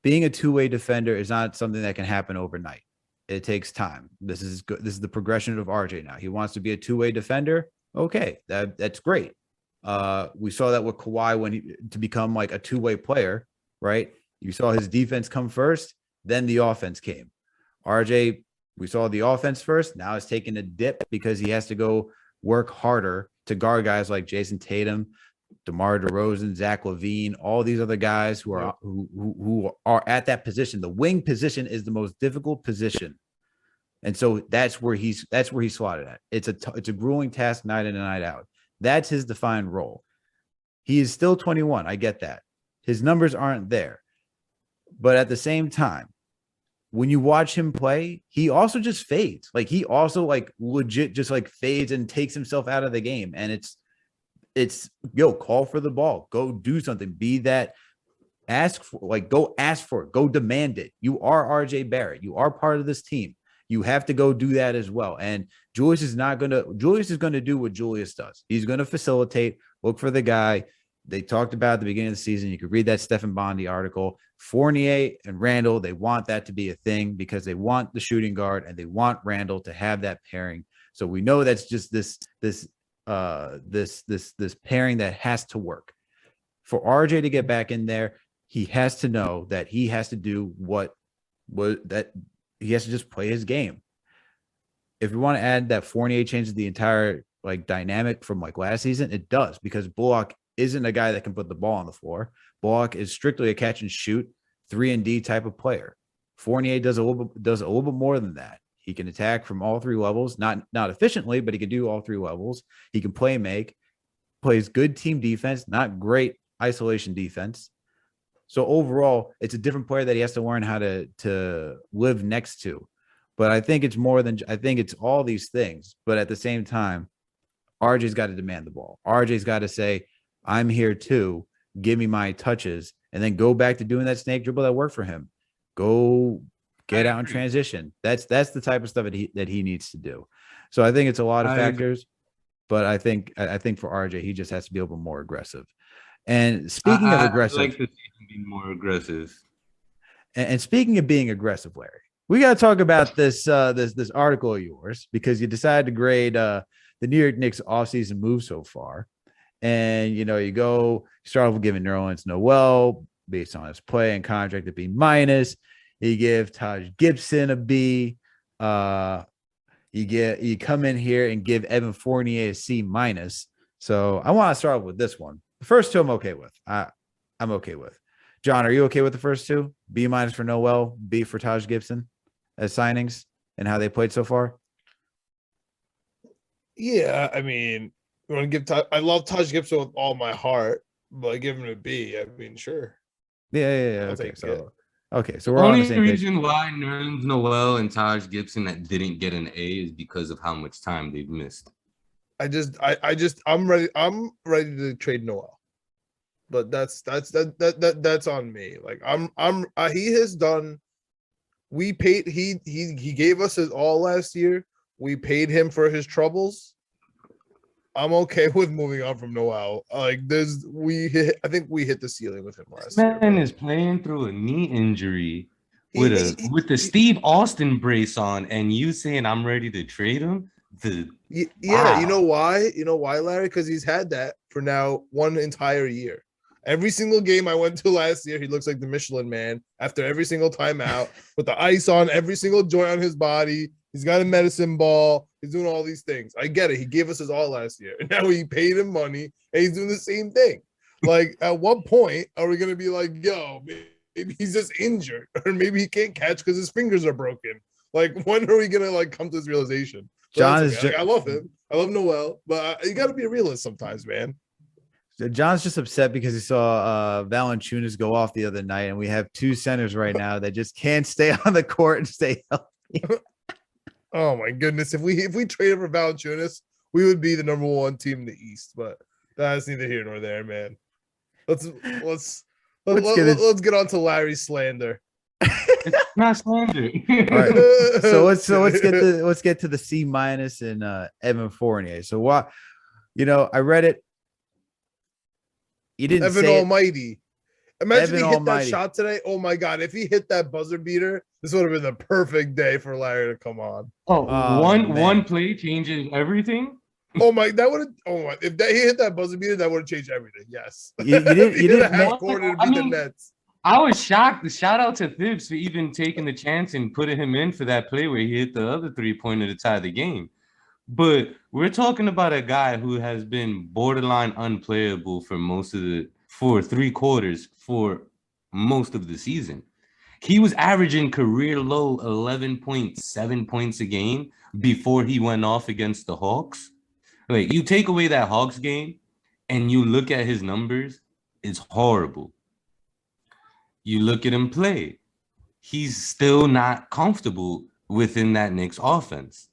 being a two-way defender is not something that can happen overnight. It takes time. This is good. This is the progression of RJ now. He wants to be a two-way defender. Okay, that's great. We saw that with Kawhi to become like a two-way player, right? You saw his defense come first, then the offense came. RJ, we saw the offense first. Now it's taking a dip because he has to go work harder to guard guys like Jason Tatum, DeMar DeRozan, Zach LaVine, all these other guys who are at that position. The wing position is the most difficult position, and so that's where he's slotted at. It's a grueling task night in and night out. That's his defined role. He is still 21. I get that. His numbers aren't there, but at the same time, when you watch him play, he also just fades. Like he also like legit just like fades and takes himself out of the game, and it's call for the ball, go do something, be that, go ask for it, go demand it. You are RJ Barrett, you are part of this team. You have to go do that as well. And Julius is going to do what Julius does. He's going to facilitate, look for the guy. They talked about at the beginning of the season. You could read that Stephen Bondi article. Fournier and Randle, they want that to be a thing because they want the shooting guard and they want Randle to have that pairing. So we know that's just this pairing that has to work. For RJ to get back in there, he has to know that he has to do that he has to just play his game. If we want to add that Fournier changes the entire like dynamic from like last season, it does, because Bullock isn't a guy that can put the ball on the floor. Bullock is strictly a catch and shoot 3-and-D type of player. Fournier does a little bit more than that. He can attack from all 3 levels, not efficiently, but he can do all 3 levels. He can make, plays good team defense, not great isolation defense. So overall, it's a different player that he has to learn how to live next to. But I think it's it's all these things. But at the same time, RJ's got to demand the ball. RJ's got to say, I'm here too. Give me my touches, and then go back to doing that snake dribble that worked for him. Go get out in transition. That's the type of stuff that he needs to do. So I think it's a lot of factors, but I think for RJ, he just has to be a little more aggressive. And speaking of aggressive, I'd like to see him be more aggressive. And speaking of being aggressive, Larry, we got to talk about this article of yours because you decided to grade the New York Knicks offseason move so far. And, you start off with giving Nerlens Noel based on his play and contract a B minus. You give Taj Gibson a B. You come in here and give Evan Fournier a C minus. So I want to start off with this one. The first two I'm okay with. I'm okay with. John, are you okay with the first two? B minus for Noel, B for Taj Gibson as signings and how they played so far? Yeah, I mean, you want to give I love Taj Gibson with all my heart, but give him a B. I mean, sure. Yeah. Okay, so we're The on the only same page. reason why Nerlens Noel and Taj Gibson that didn't get an A is because of how much time they've missed. I'm ready. I'm ready to trade Noel, but that's on me. Like he has done. We paid. He gave us his all last year. We paid him for his troubles. I'm okay with moving on from Noel. Like I think we hit the ceiling with him last year. Man is playing through a knee injury with the Steve Austin brace on, and you saying I'm ready to trade him? Yeah, wow. You know why? You know why, Larry? Because he's had that for now one entire year. Every single game I went to last year, he looks like the Michelin Man after every single timeout with the ice on every single joint on his body. He's got a medicine ball. He's doing all these things. I get it. He gave us his all last year. And now we paid him money and he's doing the same thing. Like, at what point are we going to be like, yo, maybe he's just injured or maybe he can't catch because his fingers are broken? Like, when are we going to like come to this realization? So John is I love him. I love Noel, but you got to be a realist sometimes, man. John's just upset because he saw Valanciunas go off the other night, and we have two centers right now that just can't stay on the court and stay healthy. Oh my goodness! If we traded for Valanciunas, we would be the number one team in the East. But that's neither here nor there, man. Let's get on to Larry's slander. It's not slander. All right. So let's get to the C minus and Evan Fournier. So what? I read it. You didn't Evan say Almighty. Imagine Evan he hit Almighty. that shot today. Oh my God! If he hit that buzzer beater, this would have been the perfect day for Larry to come on. One play changes everything. Oh my! That would have. Oh my! If he hit that buzzer beater, that would have changed everything. Yes. You didn't have quarter to beat the Nets. I was shocked. Shout out to Thibs for even taking the chance and putting him in for that play where he hit the other 3-pointer to tie the game. But we're talking about a guy who has been borderline unplayable for 3 quarters for most of the season. He was averaging career low 11.7 points a game before he went off against the Hawks. Like, you take away that Hawks game and you look at his numbers, it's horrible. You look at him play, he's still not comfortable within that Knicks offense.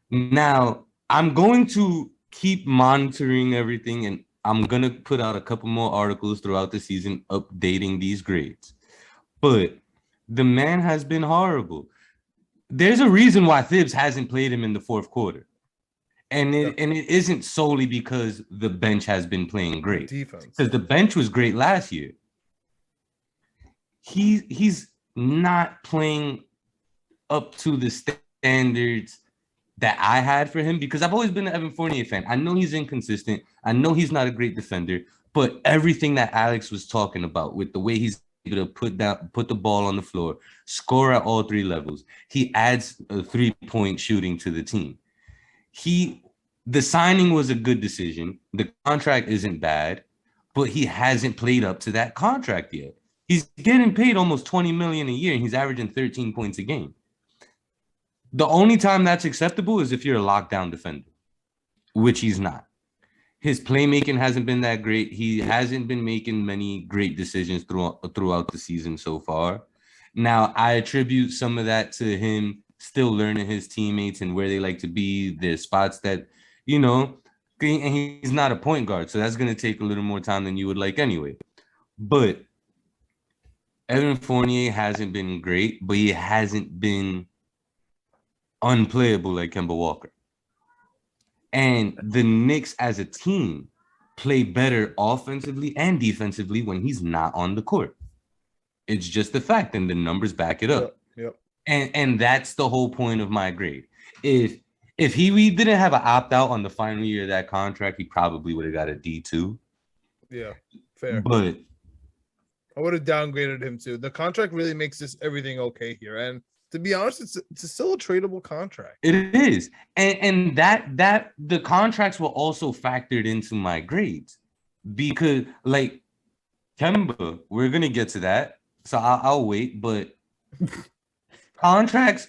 Now, I'm going to keep monitoring everything, and I'm going to put out a couple more articles throughout the season updating these grades. But the man has been horrible. There's a reason why Thibs hasn't played him in the fourth quarter. And it isn't solely because the bench has been playing great. Defense. Because the bench was great last year. He's not playing up to the standards that I had for him, because I've always been an Evan Fournier fan. I know he's inconsistent. I know he's not a great defender, but everything that Alex was talking about with the way he's able to put the ball on the floor, score at all 3 levels, he adds a 3-point shooting to the team. The signing was a good decision. The contract isn't bad, but he hasn't played up to that contract yet. He's getting paid almost $20 million a year, and he's averaging 13 points a game. The only time that's acceptable is if you're a lockdown defender, which he's not. His playmaking hasn't been that great. He hasn't been making many great decisions throughout the season so far. Now, I attribute some of that to him still learning his teammates and where they like to be, their spots that, and he's not a point guard, so that's going to take a little more time than you would like anyway. But Evan Fournier hasn't been great, but he hasn't been unplayable like Kemba Walker. And the Knicks as a team play better offensively and defensively when he's not on the court. It's just a fact, and the numbers back it up. Yep. And that's the whole point of my grade. If we didn't have an opt-out on the final year of that contract, he probably would have got a D2. Yeah, fair. But I would have downgraded him too. The contract really makes everything okay here. And to be honest, it's still a tradable contract. it is. And that the contracts were also factored into my grades. Because like Kemba, we're gonna get to that. So I'll wait, but contracts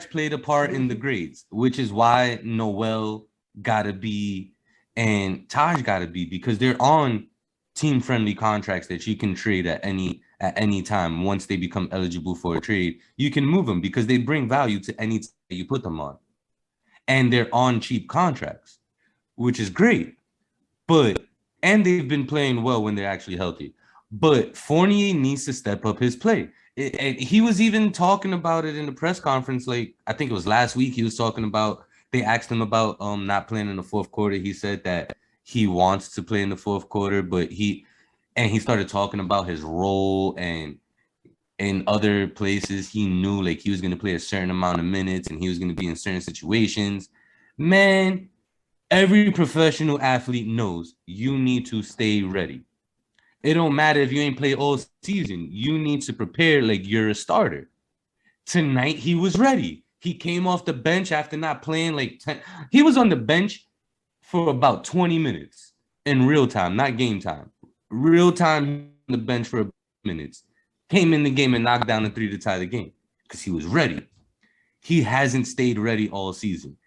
played a part in the grades, which is why Noel gotta be and Taj gotta be, because they're on team-friendly contracts that you can trade at any time. Once they become eligible for a trade, you can move them because they bring value to any team that you put them on. And they're on cheap contracts, which is great. And they've been playing well when they're actually healthy. But Fournier needs to step up his play. He was even talking about it in the press conference. Like, I think it was last week. He was talking about, they asked him about not playing in the fourth quarter. He said that he wants to play in the fourth quarter, but he started talking about his role, and in other places he knew like he was going to play a certain amount of minutes and he was going to be in certain situations. Man, every professional athlete knows you need to stay ready. It don't matter if you ain't played all season. You need to prepare like you're a starter. Tonight, he was ready. He came off the bench after not playing like 10. He was on the bench for about 20 minutes in real time, not game time. Real time on the bench for minutes. Came in the game and knocked down a 3 to tie the game because he was ready. He hasn't stayed ready all season.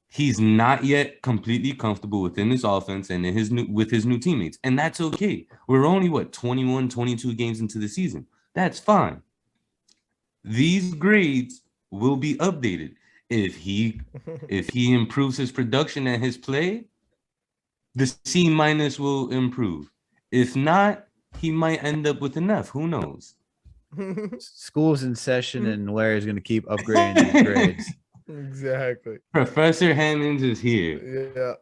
He's not yet completely comfortable within his offense and with his new teammates. And that's okay. We're only, 21, 22 games into the season. That's fine. These grades will be updated. If he improves his production and his play, the C- will improve. If not, he might end up with an F. Who knows? School's in session, and Larry's going to keep upgrading these grades. Exactly. Professor Hammonds is here. Yeah.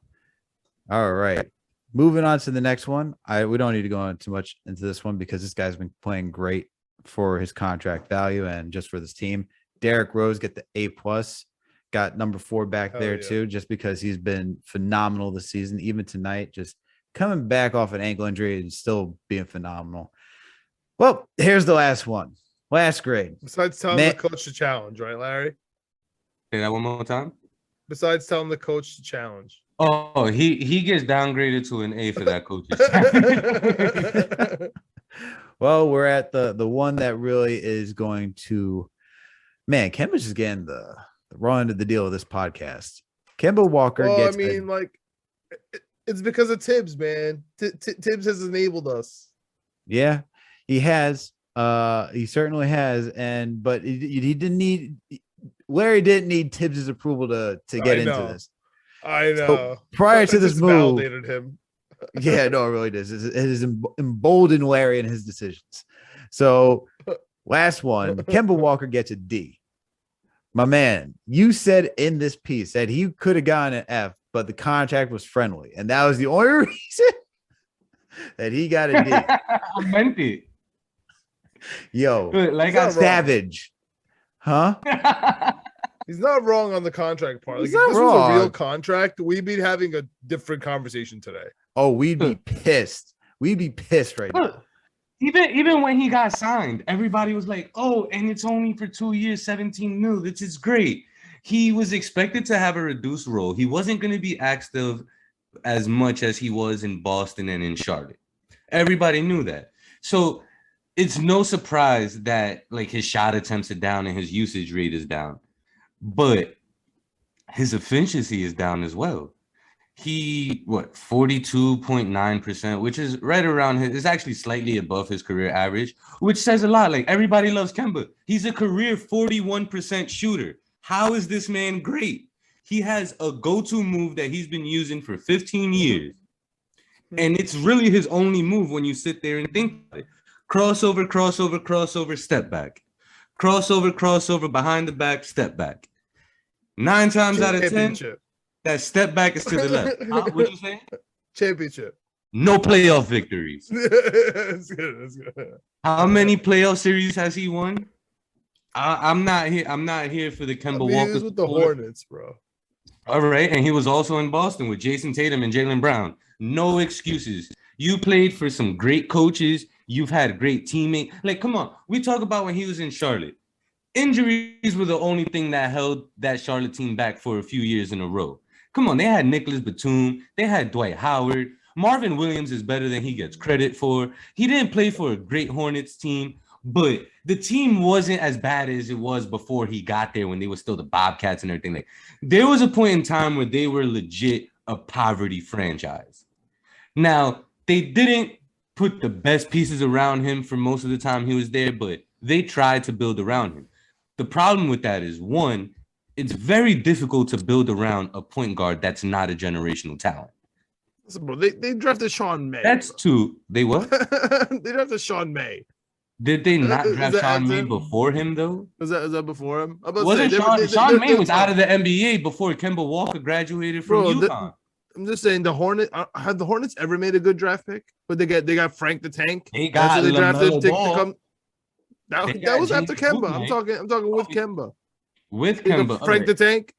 All right. Moving on to the next one. We don't need to go on too much into this one because this guy's been playing great for his contract value and just for this team. Derrick Rose get the A+. Got number 4 back there too, just because he's been phenomenal this season. Even tonight, just coming back off an ankle injury and still being phenomenal. Well, here's the last one. Last grade. Besides telling the coach to challenge, right, Larry? Say that one more time. Besides telling the coach to challenge. Oh, he gets downgraded to an A for that coach. Well, we're at the one that really is going to, man, Kemba's just getting the raw end of the deal of this podcast. Kemba Walker gets. It's because of Tibbs, man. Tibbs has enabled us. Yeah, he has. He certainly has. But he didn't need. Larry didn't need Tibbs' approval to get into this. I know. So prior to this move, validated him. Yeah, no, it really does. It has emboldened Larry in his decisions. So last one, Kemba Walker gets a D. My man, you said in this piece that he could have gotten an F, but the contract was friendly, and that was the only reason that he got a D. I meant it. Yo, like I savage, huh? He's not wrong on the contract part. Like, He's if not this wrong. was a real contract, we'd be having a different conversation today. Oh, we'd be pissed. We'd be pissed right now. Even when he got signed, everybody was like, "Oh, and it's only for 2 years, 17 mil. This is great." He was expected to have a reduced role. He wasn't going to be asked of as much as he was in Boston and in Charlotte. Everybody knew that. So it's no surprise that like his shot attempts are down and his usage rate is down. But his efficiency is down as well. He 42.9%, which is right around is actually slightly above his career average, which says a lot. Like, everybody loves Kemba. He's a career 41% shooter. How is this man great? He has a go-to move that he's been using for 15 years. And it's really his only move when you sit there and think about it. Crossover, crossover, crossover, step back. Crossover, crossover, behind the back, step back. 9 times out of 10, that step back is to the left. What you saying? Championship. No playoff victories. That's good. That's good. How many playoff series has he won? I'm not here. I'm not here for the Kemba He Walker. was with the Hornets, bro. All right, and he was also in Boston with Jason Tatum and Jaylen Brown. No excuses. You played for some great coaches. You've had great teammates. Like, come on. We talk about when he was in Charlotte. Injuries were the only thing that held that Charlotte team back for a few years in a row. Come on, they had Nicholas Batum. They had Dwight Howard. Marvin Williams is better than he gets credit for. He didn't play for a great Hornets team, but the team wasn't as bad as it was before he got there when they were still the Bobcats and everything. Like, there was a point in time where they were legit a poverty franchise. Now, they didn't put the best pieces around him for most of the time he was there, but they tried to build around him. The problem with that is, one, it's very difficult to build around a point guard that's not a generational talent. Listen, bro, they drafted Sean May. That's two. They what? They drafted Sean May. Did they not Is draft that Sean May Anton? before him, though? Is that before him? I'm about to Wasn't say, Sean May was out of the NBA before Kemba Walker graduated from UConn. I'm just saying, the Hornets have the Hornets ever made a good draft pick? But they got Frank the Tank. They got That's who they drafted to Ball. come. That was after Kemba. I'm talking with Kemba. With Kemba, Frank the Tank.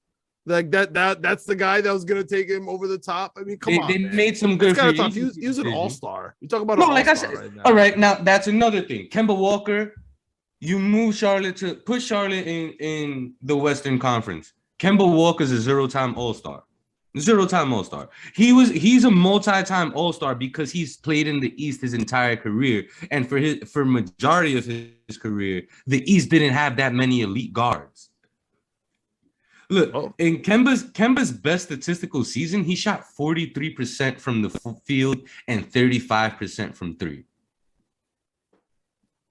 Like that's the guy that was gonna take him over the top. I mean, come on. They man. made some good. Kind of tough. He was an all-star. You talk about no, an like all-star I said. right now. All right, now that's another thing. Kemba Walker, you move Charlotte to put Charlotte in the Western Conference. Kemba Walker's a zero-time all-star. Zero-time all-star. He's a multi-time all-star because he's played in the East his entire career, and for majority of his career, the East didn't have that many elite guards. Look, in Kemba's best statistical season, he shot 43% from the field and 35% from three.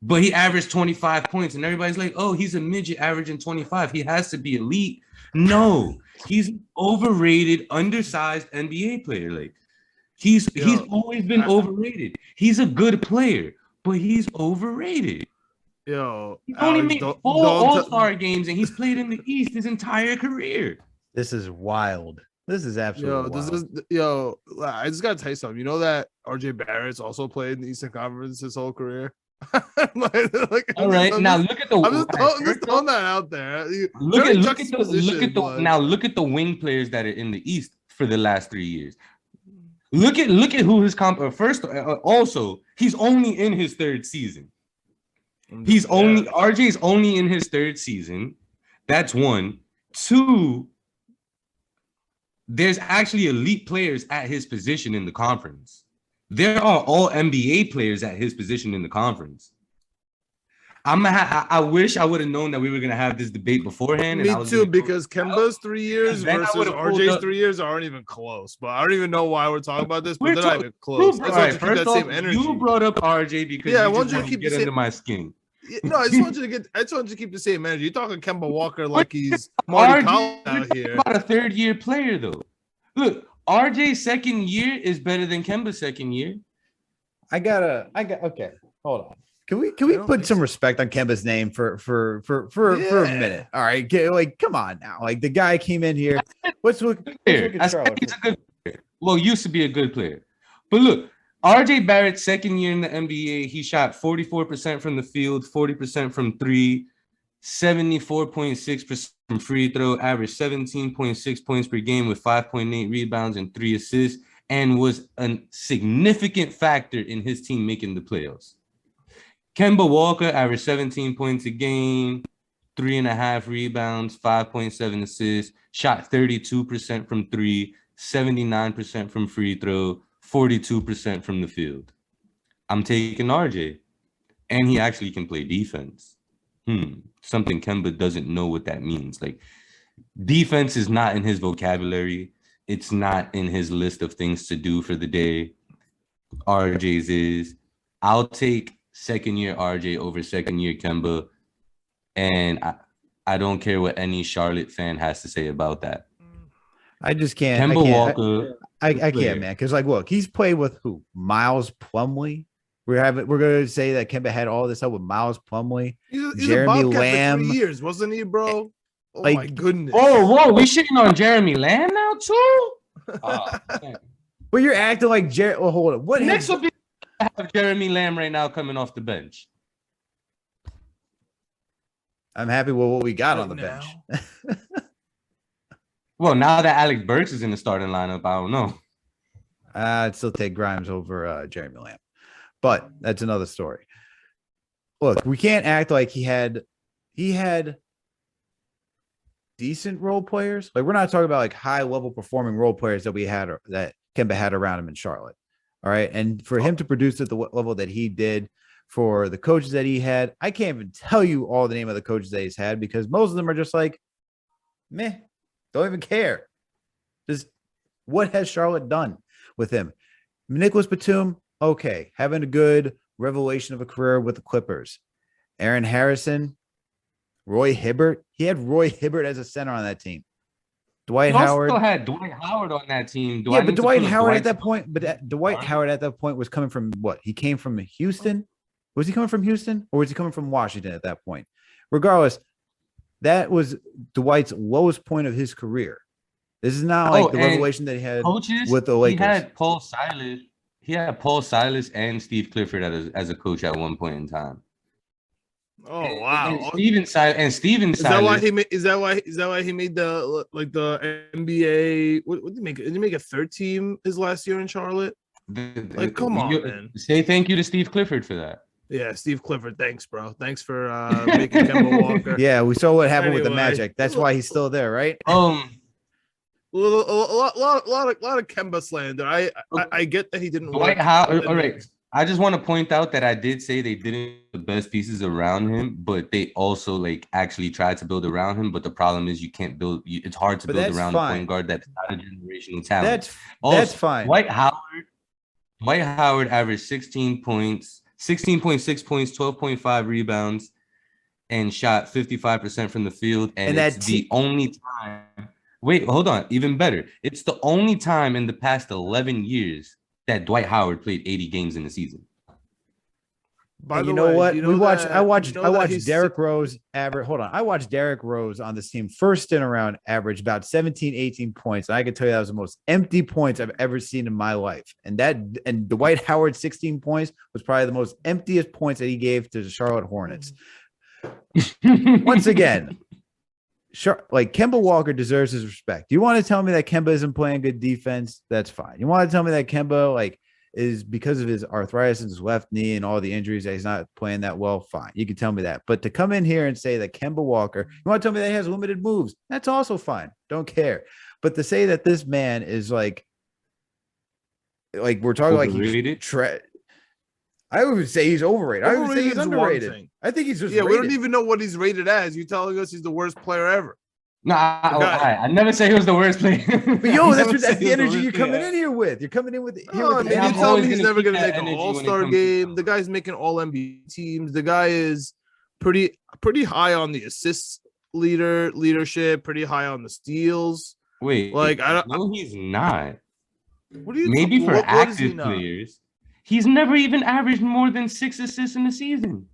But he averaged 25 points, and everybody's like, "Oh, he's a midget averaging 25. He has to be elite." No, he's overrated, undersized NBA player. Like he's always been overrated. He's a good player, but he's overrated. Yo, he's only made 4 All-Star games, and he's played in the East his entire career. This is wild. This is absolutely wild. I just gotta tell you something. You know that RJ Barrett's also played in the Eastern Conference his whole career. All right, now look at the. I'm just throwing that out there. Look at the wing players that are in the East for the last 3 years. Look at who his also, he's only in his third season. RJ's only in his third season. That's one. Two, there's actually elite players at his position in the conference. There are all NBA players at his position in the conference. I wish I would have known that we were gonna have this debate beforehand. Me too, because Kemba's 3 years versus RJ's 3 years aren't even close. But I don't even know why we're talking about this. But they're not even close. First off, you brought up RJ because I want you to keep get under my skin. No, I just want you to keep the same energy. You're talking Kemba Walker like he's Marty Collins out here. About a third-year player though. Look, RJ's second year is better than Kemba's second year. Okay. Hold on. Can we put some respect on Kemba's name for a minute? All right. Like, come on now. Like the guy came in here. What's with he's a good player. Well, used to be a good player. But look, RJ Barrett's second year in the NBA, he shot 44% from the field, 40% from three, 74.6% from free throw, averaged 17.6 points per game with 5.8 rebounds and 3 assists, and was a significant factor in his team making the playoffs. Kemba Walker averaged 17 points a game, 3.5 rebounds, 5.7 assists, shot 32% from three, 79% from free throw, 42% from the field. I'm taking RJ, and he actually can play defense. Something Kemba doesn't know what that means. Like, defense is not in his vocabulary. It's not in his list of things to do for the day. RJ's is. I'll take second year RJ over second year Kemba, and I don't care what any Charlotte fan has to say about that. I just can't. Kemba Walker. I can't, man. Because like, look, he's played with who? Miles Plumlee. We're going to say that Kemba had all this up with Miles Plumlee, he's Jeremy a Bobcat Lamb. for 3 years, wasn't he, bro? Oh like, my goodness. Whoa, we shitting on Jeremy Lamb now too? Oh, But you're acting like Jerry. Well, hold on. What Knicks has will be have Jeremy Lamb right now coming off the bench. I'm happy with what we got on the Right bench. Well, now that Alec Burks is in the starting lineup, I don't know. I'd still take Grimes over Jeremy Lamb, but that's another story. Look, we can't act like he had decent role players. Like, we're not talking about like high level performing role players that Kemba had around him in Charlotte. All right. And for him to produce at the level that he did, for the coaches that he had, I can't even tell you all the name of the coaches that he's had because most of them are just like, meh, don't even care. Just what has Charlotte done with him? Nicholas Batum, okay, having a good revelation of a career with the Clippers. Aaron Harrison, Roy Hibbert. He had Roy Hibbert as a center on that team. Dwight Howard Also had Dwight Howard on that team. but Dwight Howard at that point, Dwight Howard at that point was coming from what? He came from Houston. Was he coming from Houston or was he coming from Washington at that point? Regardless, that was Dwight's lowest point of his career. This is not like the revelation that he had with the Lakers. He had Paul Silas. He had Paul Silas and Steve Clifford as a coach at one point in time. Oh wow! And Steven Silas. Is that why he made? Is that why he made the NBA? What did he make? Did he make a third team his last year in Charlotte? Come on, man! Say thank you to Steve Clifford for that. Yeah, Steve Clifford. Thanks, bro. Thanks for making Kemba Walker. Yeah, we saw what happened with the Magic. That's why he's still there, right? A lot of Kemba slander. I get that he didn't. Dwight Howard. All right. I just want to point out that I did say they didn't the best pieces around him, but they also actually tried to build around him. But the problem is you can't build. It's hard to build around a point guard that's not a generational talent. That's fine. Dwight Howard averaged 16 points, 16.6 points, 12.5 rebounds, and shot 55% from the field. And it's the only time. Wait, hold on. Even better. It's the only time in the past 11 years that Dwight Howard played 80 games in a season. By the way, I watched Derrick Rose average. Hold on. I watched Derrick Rose on this team first stint around average about 17, 18 points. And I can tell you that was the most empty points I've ever seen in my life. And Dwight Howard 16 points was probably the most emptiest points that he gave to the Charlotte Hornets. Once again, Kemba Walker deserves his respect. You want to tell me that Kemba isn't playing good defense? That's fine. You want to tell me that Kemba is because of his arthritis in his left knee and all the injuries that he's not playing that well? Fine. You can tell me that. But to come in here and say that Kemba Walker, you want to tell me that he has limited moves? That's also fine. Don't care. But to say that this man is we're talking overrated? I would say he's overrated. I would say he's underrated. I think he's just rated. We don't even know what he's rated as. You're telling us he's the worst player ever. No, I never say he was the worst player. But that's the energy you're coming in here with. You're coming in with you tell me he's never going to make an all-star game. The guy's making all NBA teams. The guy is pretty high on the assists leadership, pretty high on the steals. Wait, no, he's not. What do you maybe for active players? He's never even averaged more than 6 assists in a season.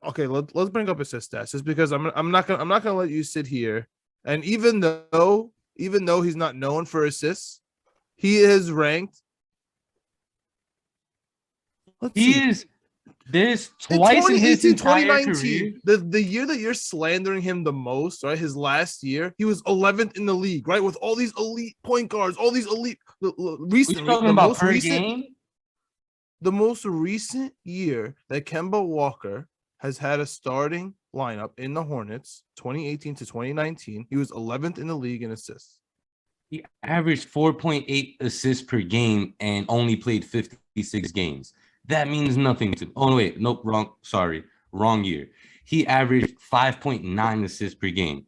Okay, let's bring up assist stats just because I'm not gonna let you sit here. And even though he's not known for assists, he is ranked. There's twice in his entire career. The year that you're slandering him the most, right? His last year, he was 11th in the league, right? With all these elite point guards, all these elite recently. Talking about per game? The most recent year that Kemba Walker has had a starting lineup in the Hornets, 2018 to 2019, he was 11th in the league in assists. He averaged 4.8 assists per game and only played 56 games. That means nothing to. Oh wait, nope, wrong. Sorry, wrong year. He averaged 5.9 assists per game.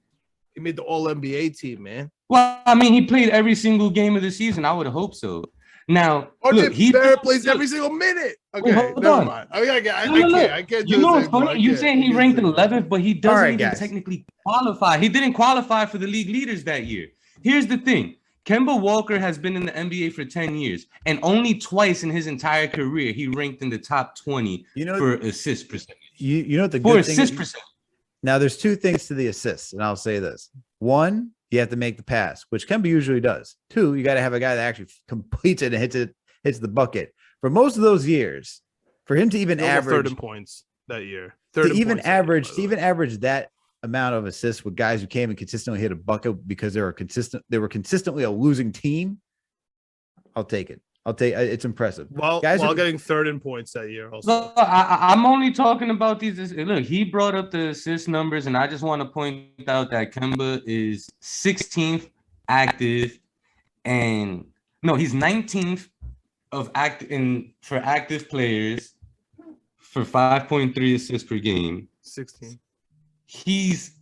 He made the All NBA team, man. Well, I mean, he played every single game of the season. I would hope so. Now, look, Barret plays every single minute. Okay, hold never on. mind. I can't. You know what's funny? You saying he ranked 11th, but he doesn't even technically qualify. He didn't qualify for the league leaders that year. Here's the thing. Kemba Walker has been in the NBA for 10 years, and only twice in his entire career he ranked in the top 20 for assist percentage. You know what the for good assist thing percentage. Now, there's two things to the assists, and I'll say this. One, you have to make the pass, which Kemba usually does. 2, you got to have a guy that actually completes it and hits the bucket. For most of those years, for him to even average third in points that year, to even average that amount of assists with guys who came and consistently hit a bucket because they were consistently a losing team, I'll take it. It's impressive. While getting third in points that year also. Look, I'm only talking about these. Look, he brought up the assist numbers, and I just want to point out that Kemba is 16th active, and no, he's 19th for active players for 5.3 assists per game. 16. He's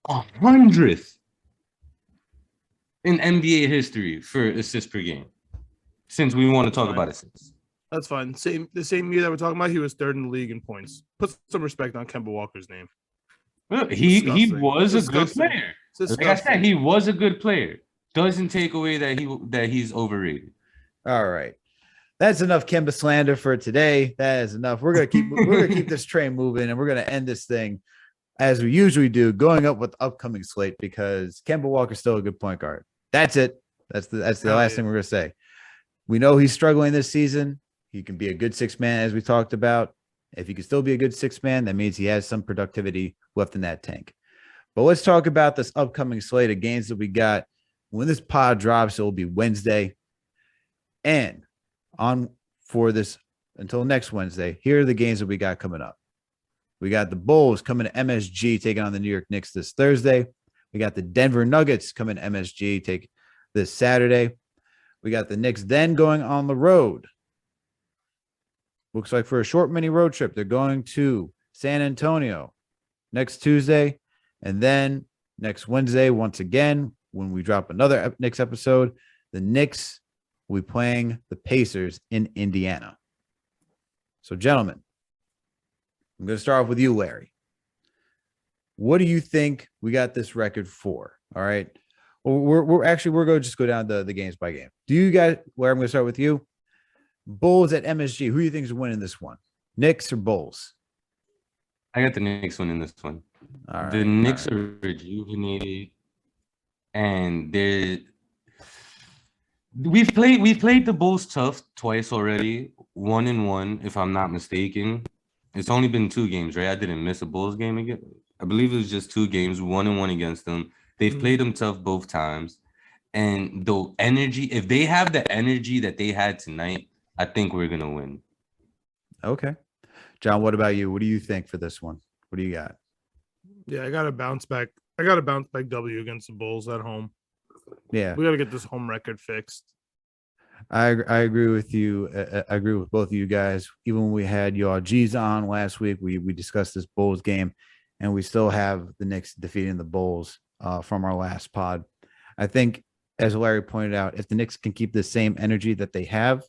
100th in NBA history for assists per game. Since we want to talk about assists, that's fine. The same year that we're talking about, he was third in the league in points. Put some respect on Kemba Walker's name. He was a good player. Like I said, he was a good player. Doesn't take away that he's overrated. All right. That's enough Kemba slander for today. That is enough. We're gonna keep this train moving, and we're gonna end this thing as we usually do, going up with the upcoming slate because Kemba Walker's still a good point guard. That's it. That's the last thing we're gonna say. We know he's struggling this season. He can be a good 6-man, as we talked about. If he can still be a good 6-man, that means he has some productivity left in that tank. But let's talk about this upcoming slate of games that we got. When this pod drops, it will be Wednesday. And on for this until next Wednesday, here are the games that we got coming up. We got the Bulls coming to MSG, taking on the New York Knicks this Thursday. We got the Denver Nuggets coming to MSG, take this Saturday. We got the Knicks then going on the road. Looks like for a short mini road trip, they're going to San Antonio next Tuesday. And then next Wednesday, once again, when we drop another Knicks episode, the Knicks will be playing the Pacers in Indiana. So, gentlemen, I'm going to start off with you, Larry. What do you think we got this record for? All right. Well, we're going to just go down the games by game. Do you guys, where I'm going to start with you, Bulls at MSG, who do you think is winning this one? Knicks or Bulls? I got the Knicks winning this one. All right, the Knicks are rejuvenated, and we've played the Bulls tough twice already, 1-1, if I'm not mistaken. It's only been 2 games, right? I didn't miss a Bulls game again. I believe it was just 2 games, 1-1 against them. They've played them tough both times. And the energy, if they have the energy that they had tonight, I think we're going to win. Okay. John, what about you? What do you think for this one? What do you got? Yeah, I got a bounce back W against the Bulls at home. Yeah. We got to get this home record fixed. I agree with you. I agree with both of you guys. Even when we had y'all G's on last week, we discussed this Bulls game, and we still have the Knicks defeating the Bulls from our last pod. I think, as Larry pointed out, if the Knicks can keep the same energy that they have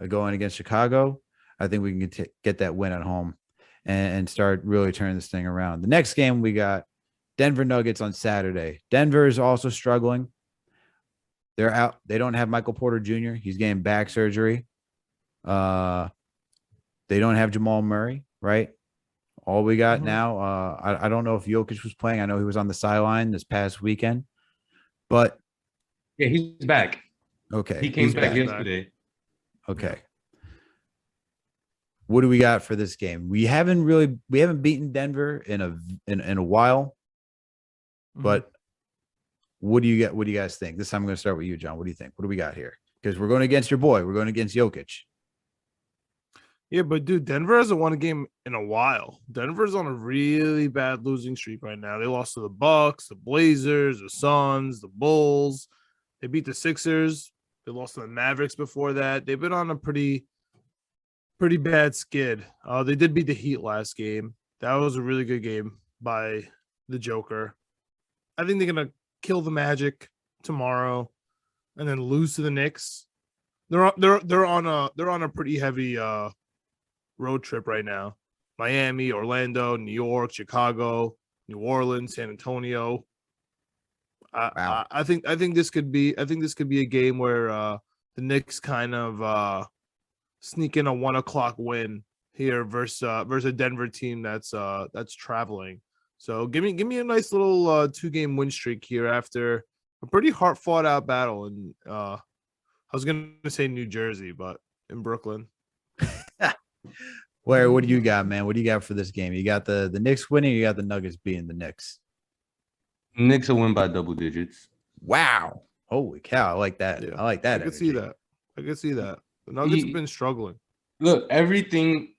going against Chicago, I think we can get that win at home and start really turning this thing around. The next game, we got Denver Nuggets on Saturday. Denver is also struggling. They're out. They don't have Michael Porter Jr. He's getting back surgery. They don't have Jamal Murray, right? All we got now, I don't know if Jokic was playing. I know he was on the sideline this past weekend, but yeah, he's back. Okay, he came back yesterday. Okay, what do we got for this game? We haven't beaten Denver in a while, but what do you guys think? This time I'm going to start with you, John. What do you think? What do we got here? Because we're going against your boy. We're going against Jokic. Yeah, but dude, Denver hasn't won a game in a while. Denver's on a really bad losing streak right now. They lost to the Bucks, the Blazers, the Suns, the Bulls. They beat the Sixers. They lost to the Mavericks before that. They've been on a pretty bad skid. They did beat the Heat last game. That was a really good game by the Joker. I think they're gonna kill the Magic tomorrow, and then lose to the Knicks. They're on a pretty heavy road trip right now. Miami, Orlando, New York, Chicago, New Orleans, San Antonio. Wow. I think this could be a game where the Knicks kind of sneak in a 1 o'clock win here versus a Denver team that's traveling. So give me a nice little 2-game win streak here after a pretty hard fought out battle in I was gonna say New Jersey, but in Brooklyn. Where what do you got, man? What do you got for this game? You got the Knicks winning, you got the Nuggets beating the Knicks. Knicks will win by double digits. Wow. Holy cow. I like that. Yeah, I like that. I can see that. I can see that. The Nuggets have been struggling. Look, everything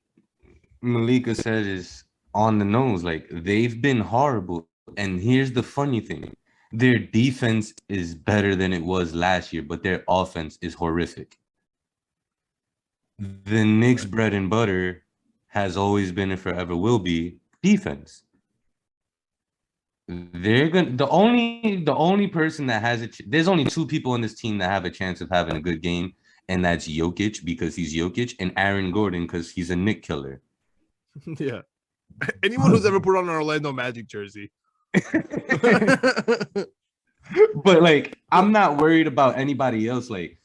Meleka said is on the nose. Like, they've been horrible. And here's the funny thing. Their defense is better than it was last year, but their offense is horrific. The Knicks' bread and butter has always been and forever will be defense. They're gonna the only person that has there's only 2 people on this team that have a chance of having a good game, and that's Jokic because he's Jokic, and Aaron Gordon because he's a Knick killer. Yeah. Anyone who's ever put on an Orlando Magic jersey. But like, I'm not worried about anybody else. Like,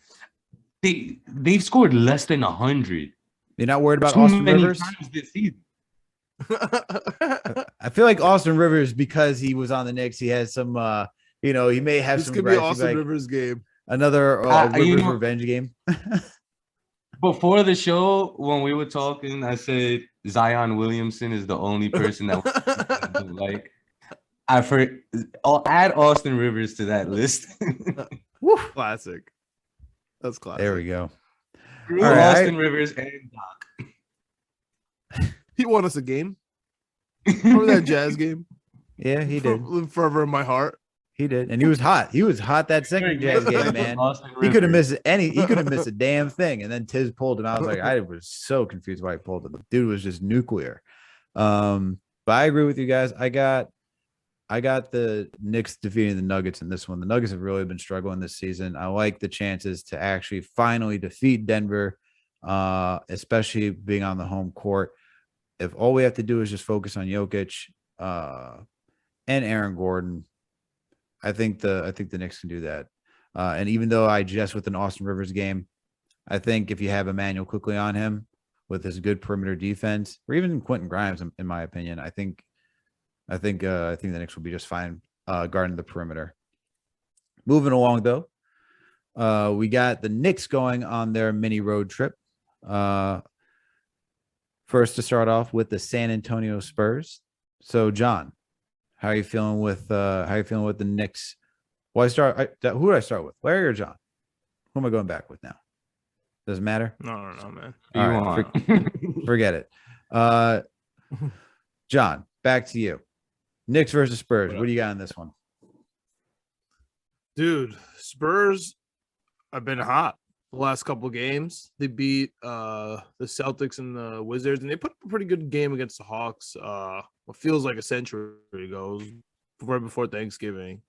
they've scored less than 100. You're not worried about too Austin many Rivers? times this season. I feel like Austin Rivers, because he was on the Knicks, he has some he may have This some could be gripes. Austin Like, Rivers game. another Rivers revenge game. Before the show, when we were talking, I said Zion Williamson is the only person that like. I'll add Austin Rivers to that list. Woo. Classic. That's classic. There we go. All right, Austin Rivers and Doc. He won us a game. Remember that Jazz game? Yeah, he did. Live forever in my heart. He did, and he was hot. He was hot that second Jazz game, man. He could have missed a damn thing, and then Tiz pulled him. I was like, I was so confused why he pulled him. The dude was just nuclear. But I agree with you guys. I got the Knicks defeating the Nuggets in this one. The Nuggets have really been struggling this season. I like the chances to actually finally defeat Denver, especially being on the home court. If all we have to do is just focus on Jokic and Aaron Gordon, I think the Knicks can do that. And even though I jest with an Austin Rivers game, I think if you have Emmanuel quickly on him with his good perimeter defense, or even Quentin Grimes, in my opinion, I think the Knicks will be just fine guarding the perimeter. Moving along, though, we got the Knicks going on their mini road trip. First, to start off with the San Antonio Spurs. So, John, how are you feeling with the Knicks? Well, who do I start with? Larry or John? Who am I going back with now? Doesn't matter. No, man. All right, forget it. John, back to you. Knicks versus Spurs. What do you got in this one? Dude, Spurs have been hot the last couple of games. They beat the Celtics and the Wizards, and they put up a pretty good game against the Hawks. What feels like a century ago, right before Thanksgiving.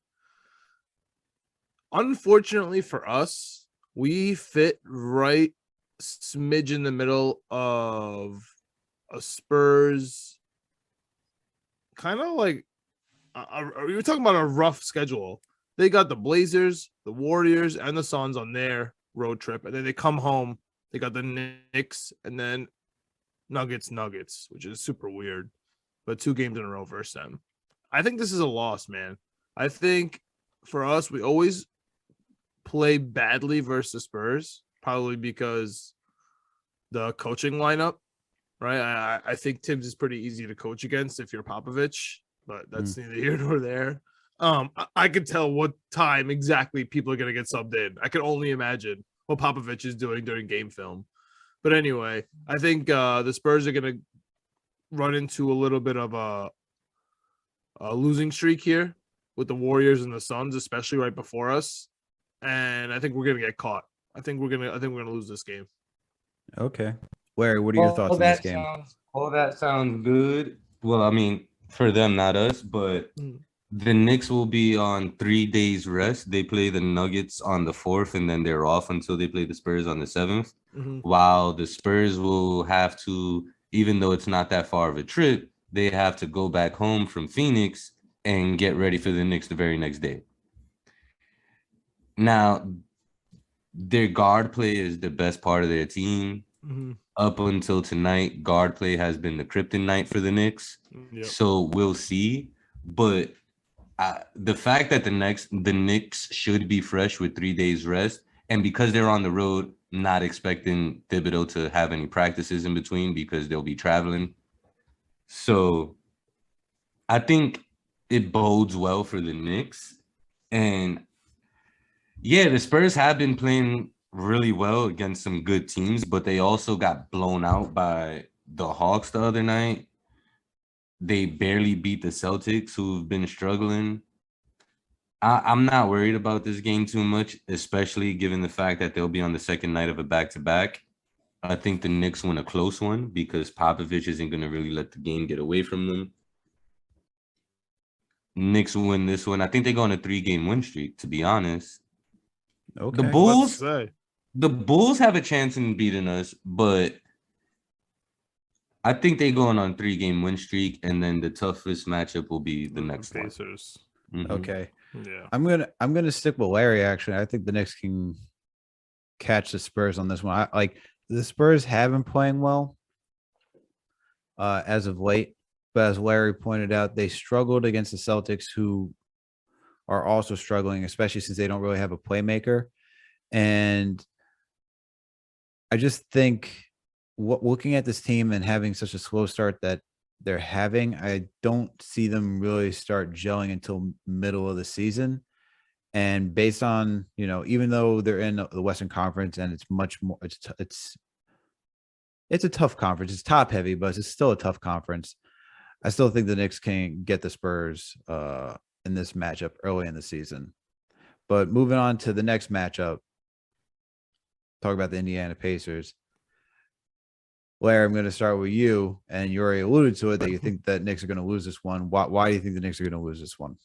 Unfortunately for us, we fit right smidge in the middle of a Spurs kind of like we were talking about a rough schedule. They got the Blazers, the Warriors, and the Suns on their road trip, and then they come home. They got the Knicks, and then Nuggets, which is super weird. But 2 games in a row versus them. I think this is a loss, man. I think for us, we always play badly versus Spurs, probably because the coaching lineup, right? I think Tibbs is pretty easy to coach against if you're Popovich, but that's neither here nor there. I could tell what time exactly people are going to get subbed in. I can only imagine what Popovich is doing during game film. But anyway, I think the Spurs are going to run into a little bit of a losing streak here with the Warriors and the Suns, especially right before us. And I think we're going to get caught. I think we're going to lose this game. Okay. Larry, what are your thoughts on this game? All that sounds good. Well, I mean, for them, not us, but the Knicks will be on 3 days rest. They play the Nuggets on the 4th, and then they're off until they play the Spurs on the 7th. While the Spurs will have to, even though it's not that far of a trip, they have to go back home from Phoenix and get ready for the Knicks the very next day. Now, their guard play is the best part of their team. up until tonight, guard play has been the kryptonite for the Knicks. Yep. So we'll see. But the fact that the Knicks should be fresh with 3 days rest, and because they're on the road, not expecting Thibodeau to have any practices in between because they'll be traveling. So I think it bodes well for the Knicks. And yeah, the Spurs have been playing really well against some good teams, but they also got blown out by the Hawks the other night. They barely beat the Celtics, who've been struggling. I'm not worried about this game too much, especially given the fact that they'll be on the second night of a back-to-back. I think the Knicks win a close one because Popovich isn't going to really let the game get away from them. Knicks win this one. I think they go on a 3-game win streak, to be honest. Okay. The Bulls have a chance in beating us, but I think they going on 3-game win streak, and then the toughest matchup will be the next one. Pacers. Mhm. Okay. Yeah. I'm gonna stick with Larry. Actually, I think the Knicks can catch the Spurs on this one. The Spurs have been playing well as of late, but as Larry pointed out, they struggled against the Celtics, who are also struggling, especially since they don't really have a playmaker. And I just think looking at this team and having such a slow start that they're having, I don't see them really start gelling until middle of the season. And based on, even though they're in the Western Conference and it's much more, it's a tough conference. It's top heavy, but it's still a tough conference. I still think the Knicks can get the Spurs in this matchup early in the season. But moving on to the next matchup, talk about the Indiana Pacers. Larry, I'm going to start with you, and you already alluded to it that you think that Knicks are going to lose this one. Why do you think the Knicks are going to lose this one?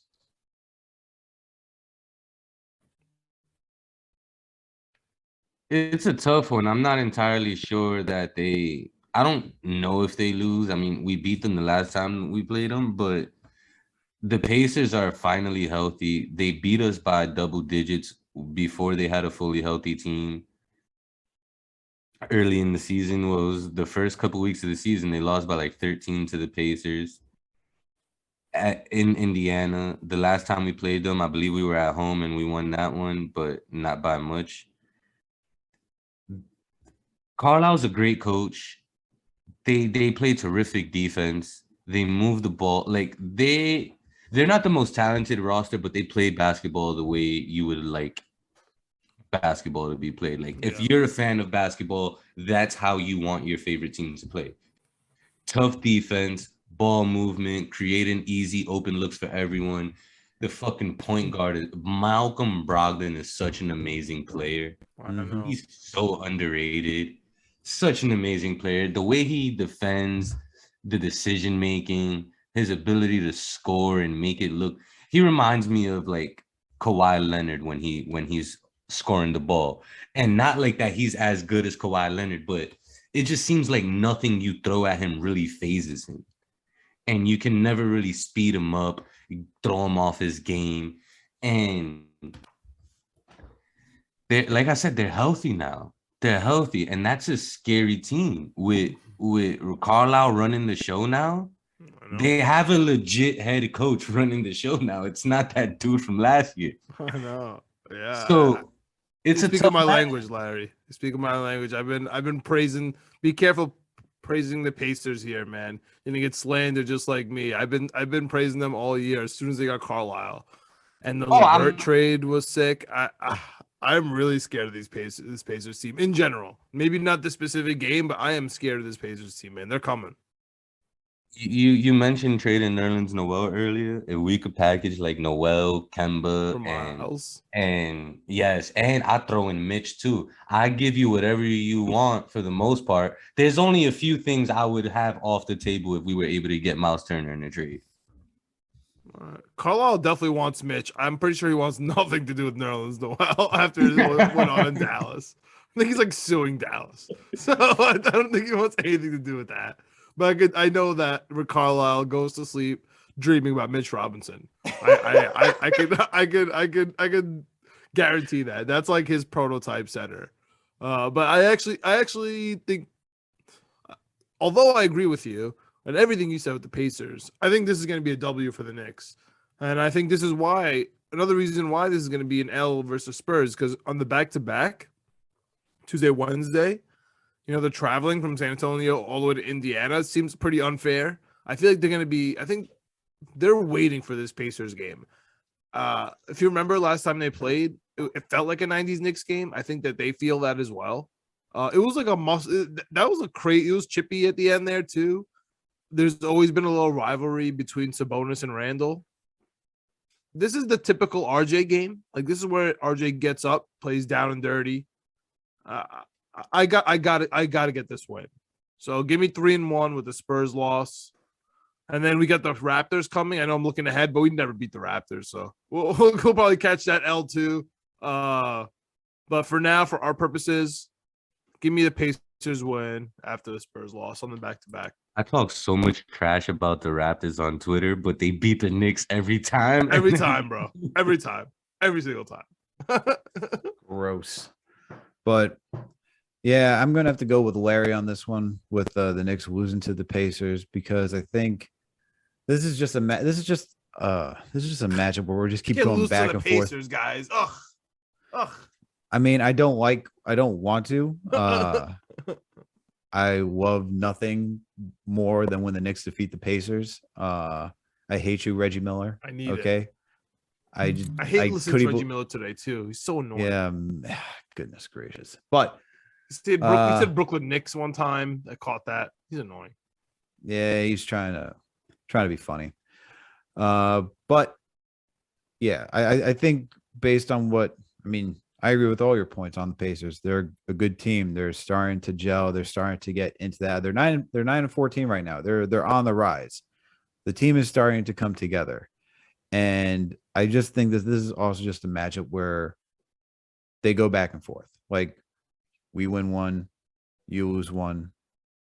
It's a tough one. I'm not entirely sure that I don't know if they lose. I mean, we beat them the last time we played them, but the Pacers are finally healthy. They beat us by double digits before they had a fully healthy team. Early in the season was the first couple weeks of the season. They lost by like 13 to the Pacers in Indiana. The last time we played them, I believe we were at home and we won that one, but not by much. Carlisle's a great coach. They play terrific defense. They move the ball. Like they're not the most talented roster, but they play basketball the way you would like basketball to be played. Like if you're a fan of basketball, that's how you want your favorite team to play. Tough defense, ball movement, creating easy open looks for everyone. The fucking point guard Malcolm Brogdon is such an amazing player. I know. He's so underrated. Such an amazing player. The way he defends, the decision making, his ability to score and make it look. He reminds me of like Kawhi Leonard when he's scoring the ball, and not like that he's as good as Kawhi Leonard, but it just seems like nothing you throw at him really phases him, and you can never really speed him up, throw him off his game, and they're, like I said, they're healthy now. They're healthy, and that's a scary team with Carlisle running the show now. They have a legit head coach running the show now. It's not that dude from last year. I know. Yeah. So it's a tough my language, Larry. Speaking my language. I've been praising. Be careful praising the Pacers here, man. You're gonna get slandered just like me. I've been praising them all year. As soon as they got Carlisle, and the LeVert trade was sick. I'm really scared of this Pacers team in general. Maybe not the specific game, but I am scared of this Pacers team, man. They're coming. You mentioned trading Nerlens Noel earlier. If we could package like Noel, Kemba, and yes, and I throw in Mitch too. I give you whatever you want for the most part. There's only a few things I would have off the table if we were able to get Miles Turner in a trade. Carlisle definitely wants Mitch. I'm pretty sure he wants nothing to do with Nerlens Noel after his went on in Dallas. I think he's like suing Dallas. So I don't think he wants anything to do with that. But I know that Rick Carlisle goes to sleep dreaming about Mitch Robinson. I could guarantee that. That's like his prototype center. But I actually think although I agree with you and everything you said with the Pacers, I think this is going to be a W for the Knicks. And I think this is why, another reason why this is going to be an L versus Spurs, because on the back-to-back, Tuesday, Wednesday, they're traveling from San Antonio all the way to Indiana. It seems pretty unfair. I feel like I think they're waiting for this Pacers game. If you remember last time they played, it felt like a 90s Knicks game. I think that they feel that as well. It was like it was chippy at the end there too. There's always been a little rivalry between Sabonis and Randle. This is the typical RJ game. Like, this is where RJ gets up, plays down and dirty. I got to get this win. So give me 3-1 with the Spurs loss. And then we got the Raptors coming. I know I'm looking ahead, but we never beat the Raptors, so we'll probably catch that L2. But for now, for our purposes, give me the Pacers win after the Spurs loss on the back-to-back. I talk so much trash about the Raptors on Twitter, but they beat the Knicks every time. Every time, bro. Every time. Every single time. Gross. But yeah, I'm gonna have to go with Larry on this one, with the Knicks losing to the Pacers, because I think this is just a matchup where we're just keep going back and forth. Pacers, guys. Ugh. I mean, I don't want to. I love nothing more than when the Knicks defeat the Pacers. I hate you, Reggie Miller. I need okay. it. I hate listening to Reggie Miller today too. He's so annoying. Yeah, goodness gracious. But he said Brooklyn Knicks one time. I caught that. He's annoying. Yeah, he's trying to be funny. But yeah, I think based on I agree with all your points on the Pacers. They're a good team. They're starting to gel. They're starting to get into that. They're 9-14 right now. They're on the rise. The team is starting to come together. And I just think that this is also just a matchup where they go back and forth. Like, we win one, you lose one,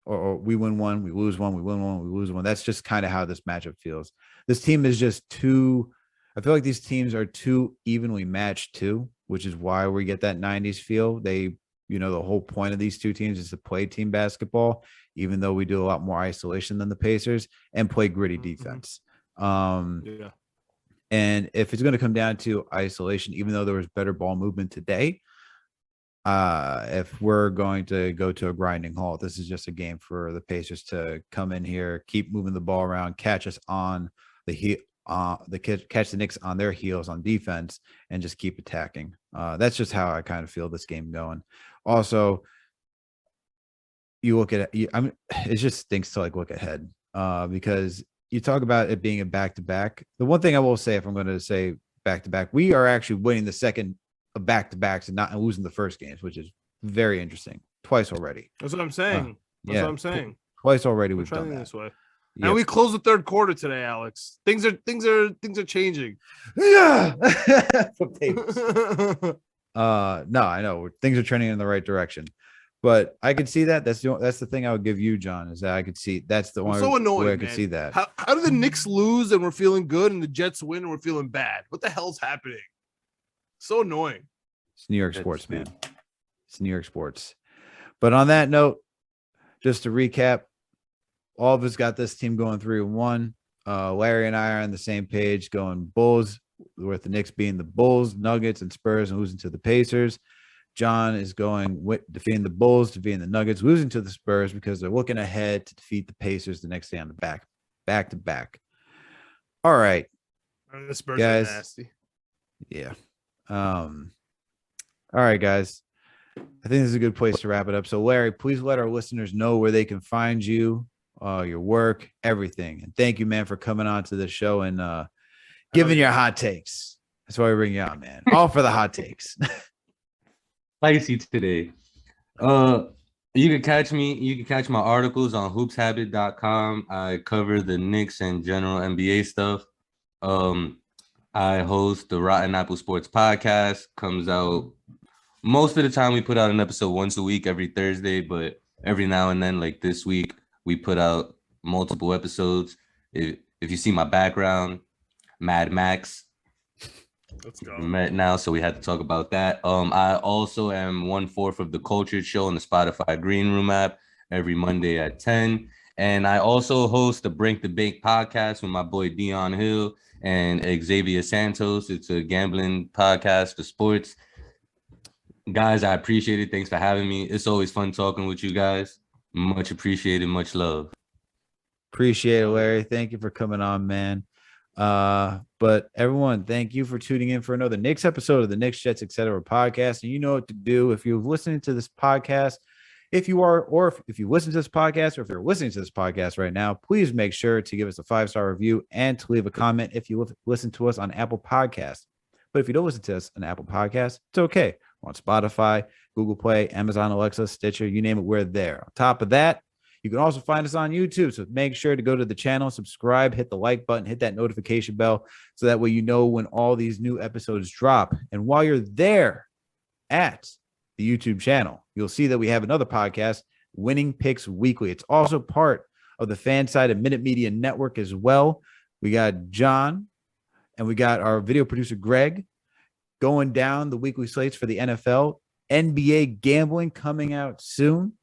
or we win one, we lose one, we win one, we lose one. That's just kind of how this matchup feels. This team is just I feel like these teams are too evenly matched too, which is why we get that 90s feel. The whole point of these two teams is to play team basketball, even though we do a lot more isolation than the Pacers, and play gritty defense. Yeah. And if it's going to come down to isolation, even though there was better ball movement today, if we're going to go to a grinding halt, this is just a game for the Pacers to come in here, keep moving the ball around, catch us on the catch the Knicks on their heels on defense, and just keep attacking. That's just how I kind of feel this game going. Also, you look at it, it just stinks to look ahead, because you talk about it being a back-to-back. The one thing I will say, if I'm going to say back-to-back, we are actually winning the second of back-to-backs and not losing the first games, which is very interesting. Twice already. That's what I'm saying. That's what I'm saying. Twice already we've done that. This way. Yep. And we closed the third quarter today, Alex. Things are changing. Yeah. No, I know things are trending in the right direction. But I could see that. That's the thing I would give you, John, is that I could see that's the one. So annoying, where I could see that. How do the Knicks lose and we're feeling good, and the Jets win and we're feeling bad? What the hell's happening? So annoying. It's New York sports, man. It's New York sports. But on that note, just to recap, all of us got this team going 3-1. Larry and I are on the same page, going Bulls, with the Knicks being the Bulls, Nuggets, and Spurs, and losing to the Pacers. John is going with defeating the Bulls, defeating the Nuggets, losing to the Spurs because they're looking ahead to defeat the Pacers the next day on the back to back. All right, the Spurs guys. Are nasty. Yeah. All right, guys. I think this is a good place to wrap it up. So, Larry, please let our listeners know where they can find you, your work, everything. And thank you, man, for coming on to the show and giving your hot takes. That's why we bring you on, man. All for the hot takes. Spicy today. You can catch me. You can catch my articles on hoopshabit.com. I cover the Knicks and general NBA stuff. I host the Rotten Apple Sports podcast. Comes out most of the time. We put out an episode once a week, every Thursday, but every now and then, like this week, we put out multiple episodes. If you see my background, Mad Max. Let's go. We met now, so we had to talk about that. I also am 1/4 of the Cultured Show on the Spotify Green Room app, every Monday at 10. And I also host the Brink the Bank podcast with my boy Dion Hill and Xavier Santos. It's a gambling podcast for sports. Guys, I appreciate it. Thanks for having me. It's always fun talking with you guys. Much appreciated. Much love. Appreciate it, Larry. Thank you for coming on, man. But everyone, thank you for tuning in for another Knicks episode of the Knicks, Jets, Etc. podcast. And you know what to do if you're listening to this podcast. If you are, or if you listen to this podcast, or if you're listening to this podcast right now, please make sure to give us a 5-star review and to leave a comment if you listen to us on Apple Podcasts. But if you don't listen to us on Apple Podcasts, it's okay. We're on Spotify, Google Play, Amazon Alexa, Stitcher, you name it, we're there. On top of that, you can also find us on YouTube. So make sure to go to the channel, subscribe, hit the like button, hit that notification bell, so that way you know when all these new episodes drop. And while you're there at the YouTube channel, you'll see that we have another podcast, Winning Picks Weekly. It's also part of the Fan Side of Minute Media Network as well. We got John and we got our video producer, Greg, going down the weekly slates for the NFL, NBA gambling coming out soon.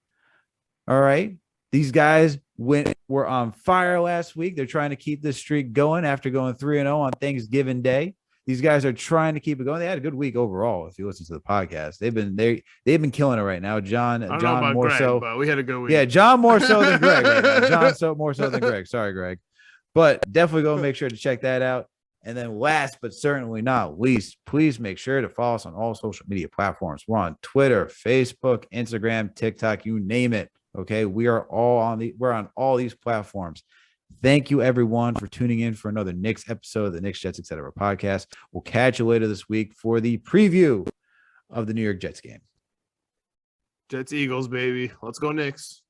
All right. These guys were on fire last week. They're trying to keep this streak going after going 3-0 on Thanksgiving Day. These guys are trying to keep it going. They had a good week overall. If you listen to the podcast, they've been killing it right now. John more Greg, so, but we had a good week. Yeah, John more so than Greg right now. John more so than Greg. Sorry, Greg, but definitely go make sure to check that out. And then last but certainly not least, please make sure to follow us on all social media platforms. We're on Twitter, Facebook, Instagram, TikTok, you name it. Okay, we're on all these platforms. Thank you, everyone, for tuning in for another Knicks episode of the Knicks, Jets, Etc. podcast. We'll catch you later this week for the preview of the New York Jets game. Jets, Eagles, baby. Let's go, Knicks.